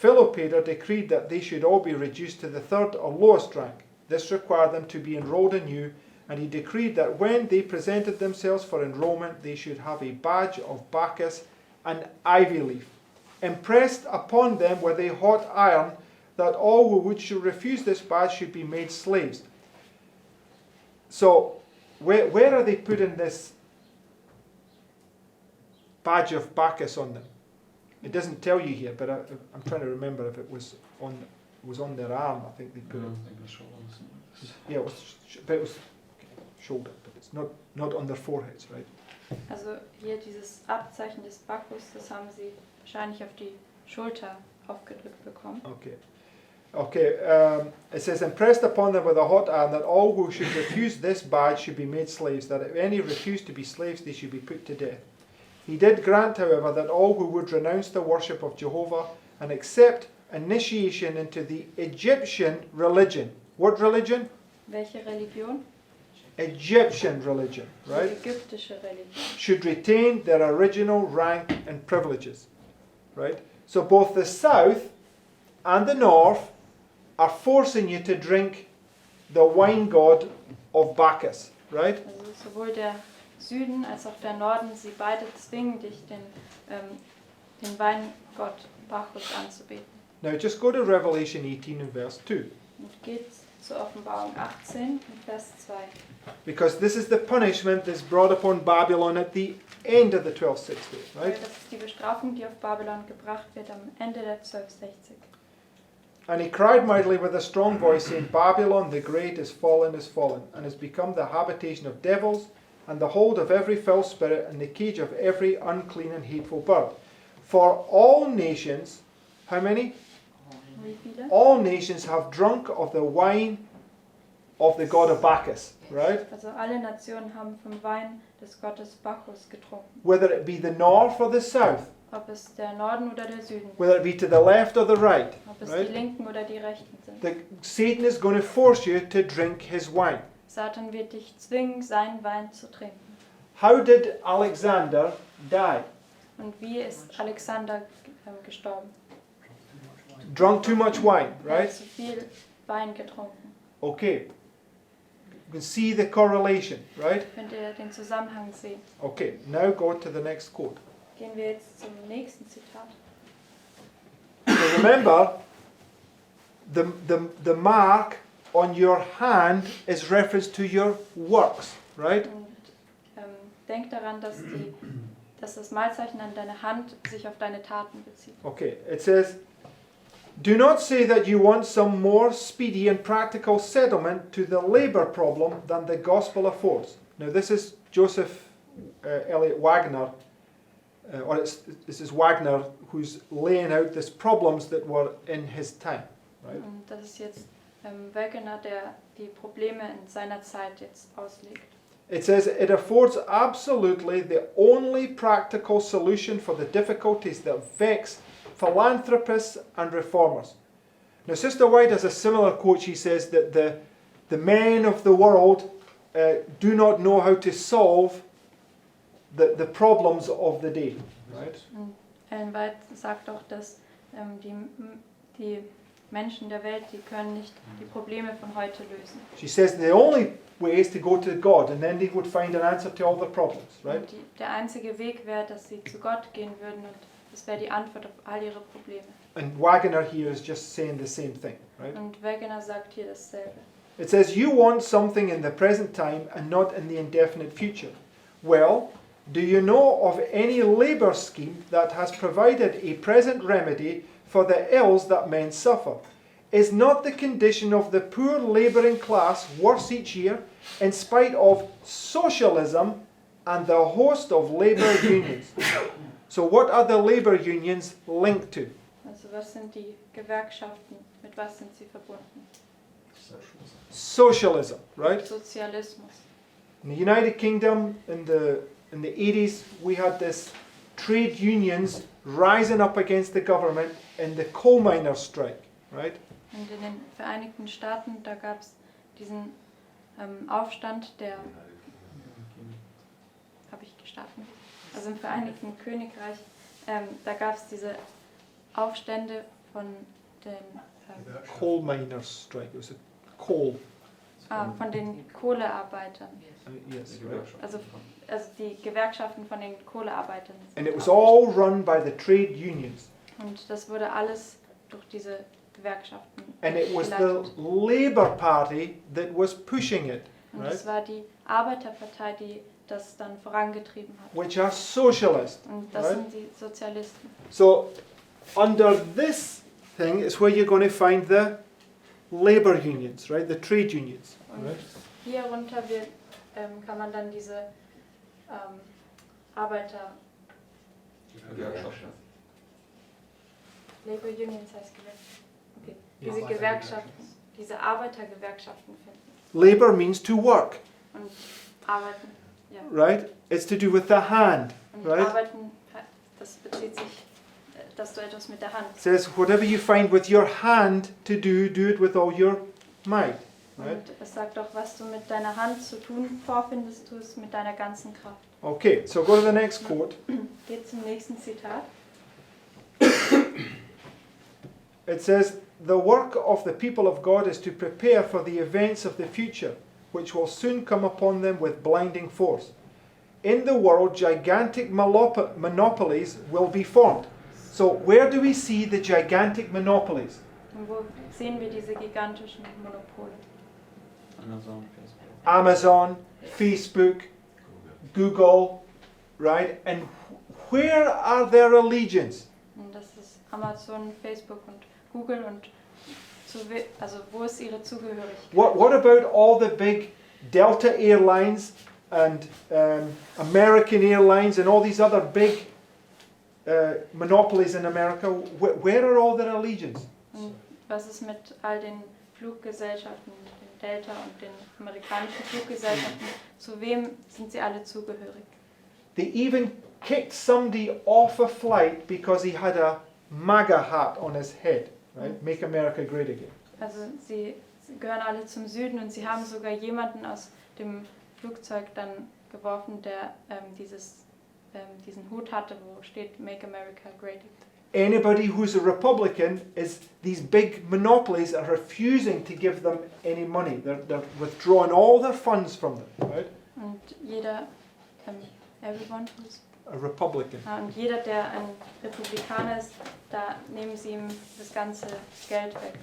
Philopator decreed that they should all be reduced to the 3rd or lowest rank. This required them to be enrolled anew, and he decreed that when they presented themselves for enrollment, they should have a badge of Bacchus and ivy leaf. Impressed upon them with a hot iron, that all who would refuse this badge should be made slaves. So, where are they putting this badge of Bacchus on them? It doesn't tell you here, but I'm trying to remember if it was on their arm. I think they put it. Yeah, it was, but it was shoulder, but it's not on their foreheads, right? Also hier dieses Abzeichen des Bacchus, das haben sie wahrscheinlich auf die Schulter aufgedrückt bekommen. Okay. It says, impressed upon them with a hot iron that all who should refuse this badge should be made slaves, that if any refused to be slaves, they should be put to death. He did grant, however, that all who would renounce the worship of Jehovah and accept initiation into the Egyptian religion. What religion? Welche Religion? Egyptian religion, right? Die ägyptische Religion. Should retain their original rank and privileges, right? So both the south and the north are forcing you to drink the wine god of Bacchus, right? Also sowohl der Süden als auch der Norden, sie beide zwingen dich, den Weingott Bacchus anzubeten. Now just go to Revelation 18 and verse 2. Und geht zur Offenbarung 18 in Vers 2. Because this is the punishment that's brought upon Babylon at the end of the 1260, Weil right? das ist die Bestrafung, die auf Babylon gebracht wird am Ende der 1260. And he cried mightily with a strong voice, saying, Babylon the great is fallen, and has become the habitation of devils, and the hold of every foul spirit, and the cage of every unclean and hateful bird. For all nations, how many? Wie viele? All nations have drunk of the wine of the god of Bacchus, right? Also alle Nationen haben vom Wein des Gottes Bacchus getrunken. Whether it be the north or the south, Ob es der Norden oder der Süden ist. whether it be to the left or the right, Ob es right? die Linken oder die Rechten sind. Satan is going to force you to drink his wine. Satan wird dich zwingen, seinen Wein zu trinken. How did Alexander die? Und wie ist Alexander gestorben? Drunk too much wine, Er hat right? zu viel Wein getrunken. Okay. You can see the correlation, right? Könnt ihr den Zusammenhang sehen? Okay, now go to the next quote. Gehen wir jetzt zum nächsten Zitat. So remember, the mark on your hand is reference to your works, right? Und denk daran, dass das Malzeichen an deiner Hand sich auf deine Taten bezieht. Okay, it says, do not say that you want some more speedy and practical settlement to the labor problem than the gospel affords. Now this is Joseph Elliot Wagner, this is Wagner who's laying out these problems that were in his time, right? Und das ist jetzt Wegener, der die Probleme in seiner Zeit jetzt auslegt. It says it affords absolutely the only practical solution for the difficulties that vex philanthropists and reformers. Now Sister White has a similar quote. She says that the men of the world do not know how to solve the problems of the day, right? Und Ellen White sagt auch, dass die Menschen der Welt, die können nicht die Probleme von heute lösen. She says the only way is to go to God, and then they would find an answer to all the problems, right? Und der einzige Weg wäre, dass sie zu Gott gehen würden und das wäre die Antwort auf all ihre Probleme. And Wagner here is just saying the same thing, right? Und Wegener sagt hier dasselbe. It says you want something in the present time and not in the indefinite future. Well, do you know of any labour scheme that has provided a present remedy for the ills that men suffer? Is not the condition of the poor labouring class worse each year, in spite of socialism and the host of labour unions? So what are the labour unions linked to? Also was sind die Gewerkschaften, mit was sind sie verbunden? Socialism, right? Sozialismus. In the United Kingdom, in the 80s, we had this trade unions rising up against the government in the coal miners' strike, right? Und in den Vereinigten Staaten, da gab es diesen Aufstand, der, habe ich gestartet, also im Vereinigten Königreich, da gab es diese Aufstände von den Coal miners' strike. It was a coal. von den Kohlearbeitern, Yes, right. also die Gewerkschaften von den Kohlearbeitern. And it was all run by the trade unions. Und das wurde alles durch diese Gewerkschaften And it was the geleitet. Labour Party that was pushing it, Und right? es war die Arbeiterpartei, die das dann vorangetrieben hat. Which are socialist. Und das Right. sind die Sozialisten. So under this thing is where you're going to find the labour unions, right? The trade unions. Und Right? hier runter kann man dann diese Arbeiter... Labor Unions heißt Gewerkschaften. Okay. Diese Gewerkschaften, diese Arbeitergewerkschaften finden. Labour means to work, Und arbeiten, ja. right? It's to do with the hand, Und right? arbeiten, das bezieht sich, dass du etwas mit der Hand. It says whatever you find with your hand to do, do it with all your might, right? Und es sagt auch, was du mit deiner Hand zu tun vorfindest, tu es mit deiner ganzen Kraft. Okay, so go to the next quote. Geht zum nächsten Zitat. It says, the work of the people of God is to prepare for the events of the future, which will soon come upon them with blinding force. In the world, gigantic monopolies will be formed. So where do we see the gigantic monopolies? Und wo sehen wir diese gigantischen Monopole? Amazon, Facebook. Amazon, Facebook, Google, right? And where are their allegiance? Und das ist Amazon, Facebook und Google und also wo ist ihre Zugehörigkeit? What about all the big Delta Airlines and American Airlines and all these other big monopolies in America? Where are all their allegiance? Und was ist mit all den Fluggesellschaften, den Delta und den amerikanischen Fluggesellschaften? Zu wem sind sie alle zugehörig? They even kicked somebody off a flight because he had a MAGA hat on his head, right? Make America Great Again. Also sie gehören alle zum Süden und sie haben sogar jemanden aus dem Flugzeug dann geworfen, der diesen Hut hatte, wo steht Make America Great Again. Anybody who's a Republican is these big monopolies are refusing to give them any money. They're withdrawing all their funds from them, right? Und jeder, everyone who's A Republican. und jeder, der ein Republikaner ist, da nehmen sie ihm das ganze Geld weg.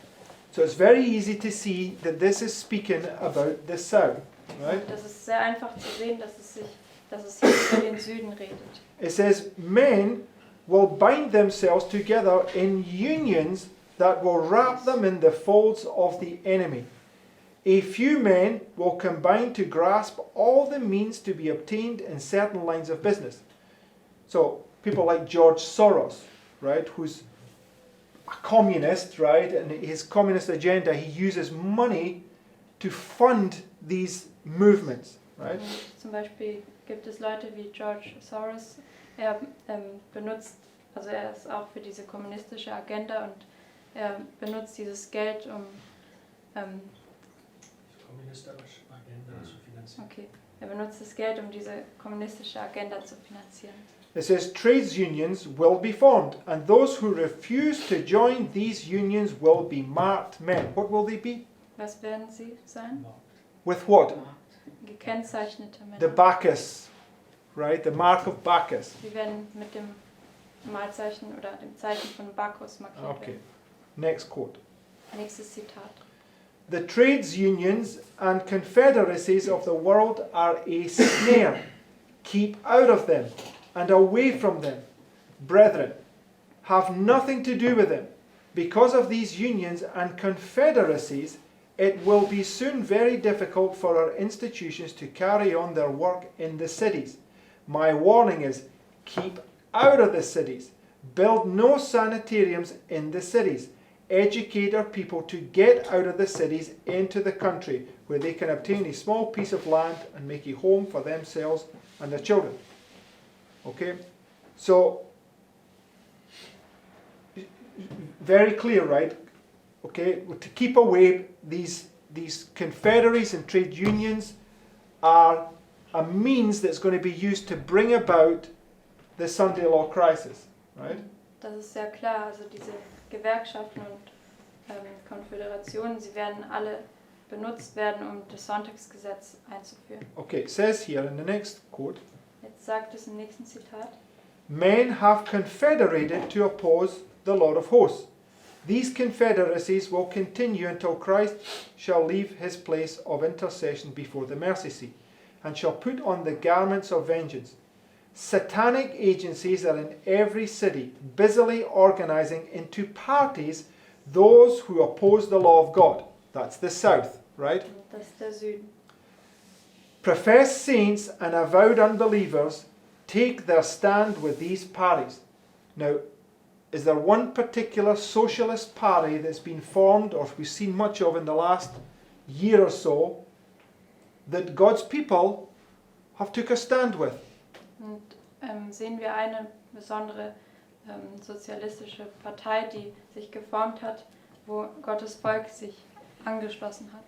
So it's very easy to see that this is speaking about the South, right? Und das ist sehr einfach zu sehen, dass es hier über den Süden redet. It says, men will bind themselves together in unions that will wrap them in the folds of the enemy. A few men will combine to grasp all the means to be obtained in certain lines of business. So people like George Soros, right, who's a communist, right, and his communist agenda, he uses money to fund these movements, right? Zum Beispiel gibt es Leute wie George Soros, er ist auch für diese kommunistische Agenda und er benutzt dieses Geld, um er benutzt das Geld, um diese kommunistische Agenda zu finanzieren. It says trades unions will be formed, and those who refuse to join these unions will be marked men. What will they be? Was werden sie sein? With what? Gekennzeichnete Männer. The Bacchus, right? The mark of Bacchus. Sie werden mit dem Malzeichen oder dem Zeichen von Bacchus markiert Okay. werden. Next quote. Nächstes Zitat. The trades unions and confederacies of the world are a snare. Keep out of them and away from them. Brethren, have nothing to do with them. Because of these unions and confederacies, it will be soon very difficult for our institutions to carry on their work in the cities. My warning is, keep out of the cities. Build no sanitariums in the cities. Educate our people to get out of the cities into the country, where they can obtain a small piece of land and make a home for themselves and their children. Okay? So, very clear, right? Okay, to keep away these confederacies and trade unions are a means that's going to be used to bring about the Sunday law crisis, right? Das ist sehr klar. Also diese Gewerkschaften und Konföderationen, sie werden alle benutzt werden, um das Sonntagsgesetz einzuführen. Okay, it says here in the next quote, Jetzt sagt es im nächsten Zitat. men have confederated to oppose the Lord of hosts. These confederacies will continue until Christ shall leave his place of intercession before the mercy seat, and shall put on the garments of vengeance. Satanic agencies are in every city, busily organizing into parties those who oppose the law of God. That's the south, right? Das ist der Süden. Professed saints and avowed unbelievers take their stand with these parties. Now, is there one particular socialist party that's been formed, or we've seen much of in the last year or so, that God's people have took a stand with? Und sehen wir eine besondere sozialistische Partei, die sich geformt hat, wo Gottes Volk sich angeschlossen hat.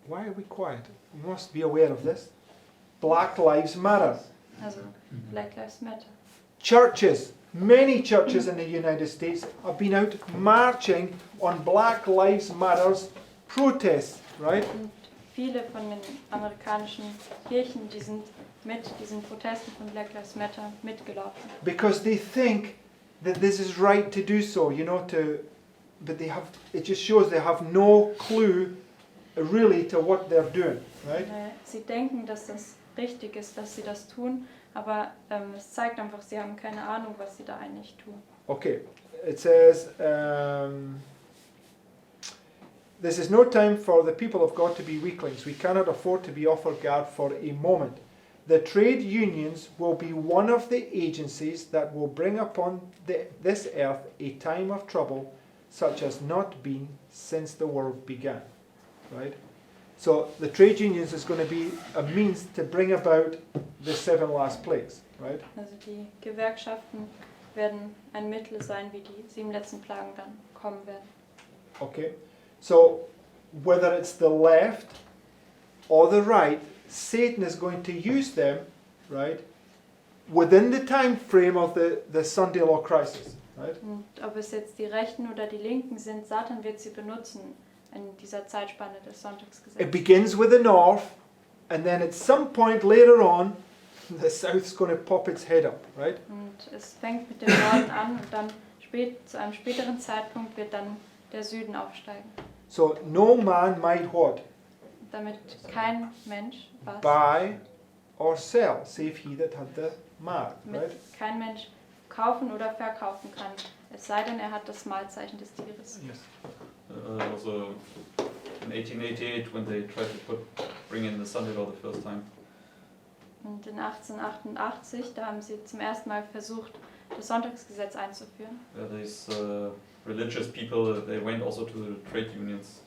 Why are we quiet? We must be aware of this. Black Lives Matter. Also Black Lives Matter. Churches, many churches in the United States have been out marching on Black Lives Matter's protests, right? Und viele von den amerikanischen Kirchen, die sind mit diesen Protesten von Black Lives Matter mitgelaufen. Because they think that this is right to do so, you know, but it just shows they have no clue really to what they're doing, right? Sie denken, dass das richtig ist, dass sie das tun, aber es zeigt einfach, sie haben keine Ahnung, was sie da eigentlich tun. Okay, it says, this is no time for the people of God to be weaklings. We cannot afford to be off our guard for a moment. The trade unions will be one of the agencies that will bring upon this earth a time of trouble such as not been since the world began. Right? So the trade unions is going to be a means to bring about the 7 last plagues. Right? Also die Gewerkschaften werden ein Mittel sein, wie die 7 letzten Plagen dann kommen werden. Okay. So whether it's the left or the right, Satan is going to use them, right, within the time frame of the Sunday law crisis, right? Und ob es jetzt die Rechten oder die Linken sind, Satan wird sie benutzen in dieser Zeitspanne des It Sonntagsgesetzes. begins with the north, and then at some point later on, the south's going to pop its head up, right? Und es fängt mit dem Norden an und dann zu einem späteren Zeitpunkt wird dann der Süden aufsteigen. So no man might what? Damit kein Mensch was, Buy or sell, save he that had the mark, right? kein Mensch kaufen oder verkaufen kann, es sei denn, er hat das Malzeichen des Tieres. Yes. Also in 1888, when they tried to bring in the Sunday law the first time, Und in 1888, da haben sie zum ersten Mal versucht, das Sonntagsgesetz einzuführen. these religious people, they went also to the trade unions.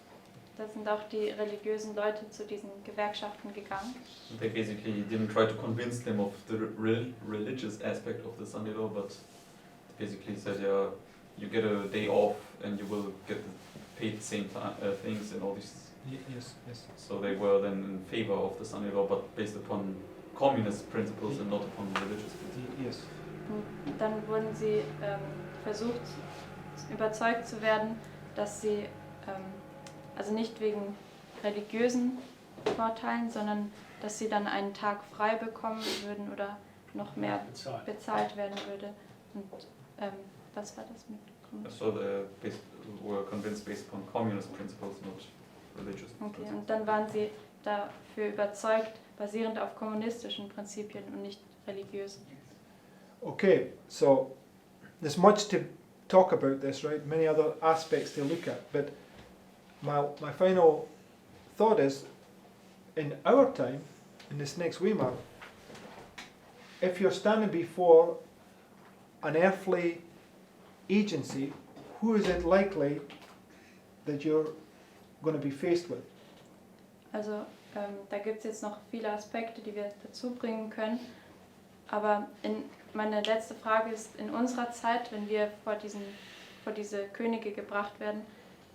Da sind auch die religiösen Leute zu diesen Gewerkschaften gegangen. They basically didn't try to convince them of the religious aspect of the Sunday law, but basically said, yeah, you get a day off and you will get paid the same things and all these. Yes, yes. So they were then in favor of the Sunday law, but based upon communist principles and not upon religious principles. Yes. Und dann wurden sie versucht, überzeugt zu werden, dass sie, also nicht wegen religiösen Vorteilen, sondern dass sie dann einen Tag frei bekommen würden oder noch mehr bezahlt werden würde. Und was war das mit Kommunismus? So they were convinced based upon communist principles, not religious Okay, principles. und dann waren sie dafür überzeugt, basierend auf kommunistischen Prinzipien und nicht religiösen. Okay, so there's much to talk about this, right? Many other aspects to look at, but my final thought is, in our time, in this next Weimar, if you're standing before an earthly agency, who is it likely that you're going to be faced with? Also da gibt es jetzt noch viele Aspekte, die wir dazu bringen können. Aber meine letzte Frage ist, in unserer Zeit, wenn wir vor diese Könige gebracht werden,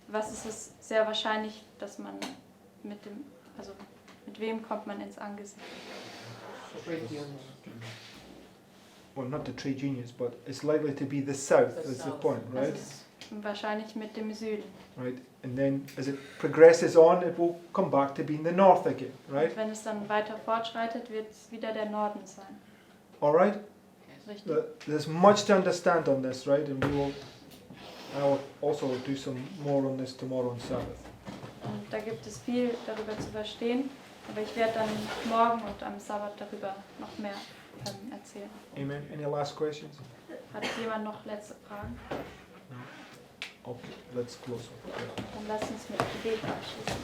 was ist es sehr wahrscheinlich, dass man mit wem kommt man ins Angesicht? Well, not the trade unions, but it's likely to be the south, is the point, right? Das ist wahrscheinlich mit dem Süden. Right, and then as it progresses on, it will come back to being the north again, right? Und wenn es dann weiter fortschreitet, wird es wieder der Norden sein. All right. Richtig. There's much to understand on this, right? And I will also do some more on this tomorrow on Sabbath. Und da gibt es viel darüber zu verstehen, aber ich werde dann morgen und am Sabbat darüber noch mehr erzählen. Amen. Any last questions? Hat jemand noch letzte Fragen? No. Okay, let's close. Dann lasst uns mit Gebet abschließen.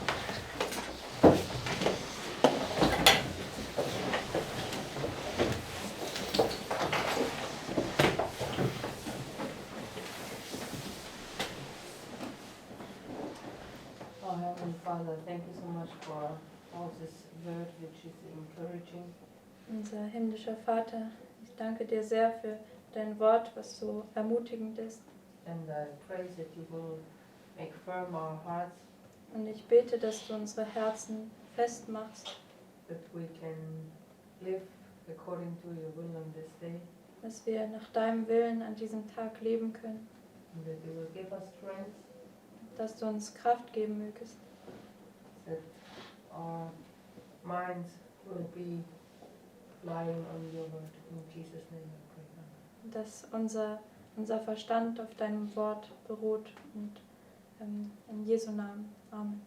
Oh, Heavenly Father, thank you so much for all this word which is encouraging. Unser himmlischer Vater, ich danke dir sehr für dein Wort, was so ermutigend ist. And I pray that you will make firm our hearts, Und ich bete, dass du unsere Herzen festmachst, that we can live according to your will on this day, dass wir nach deinem Willen an diesem Tag leben können, and that you will give us strength, dass du uns Kraft geben mögest, that our minds will be flying on your word. In Jesus' name I pray. dass unser unser Verstand auf deinem Wort beruht und in Jesu Namen. Amen.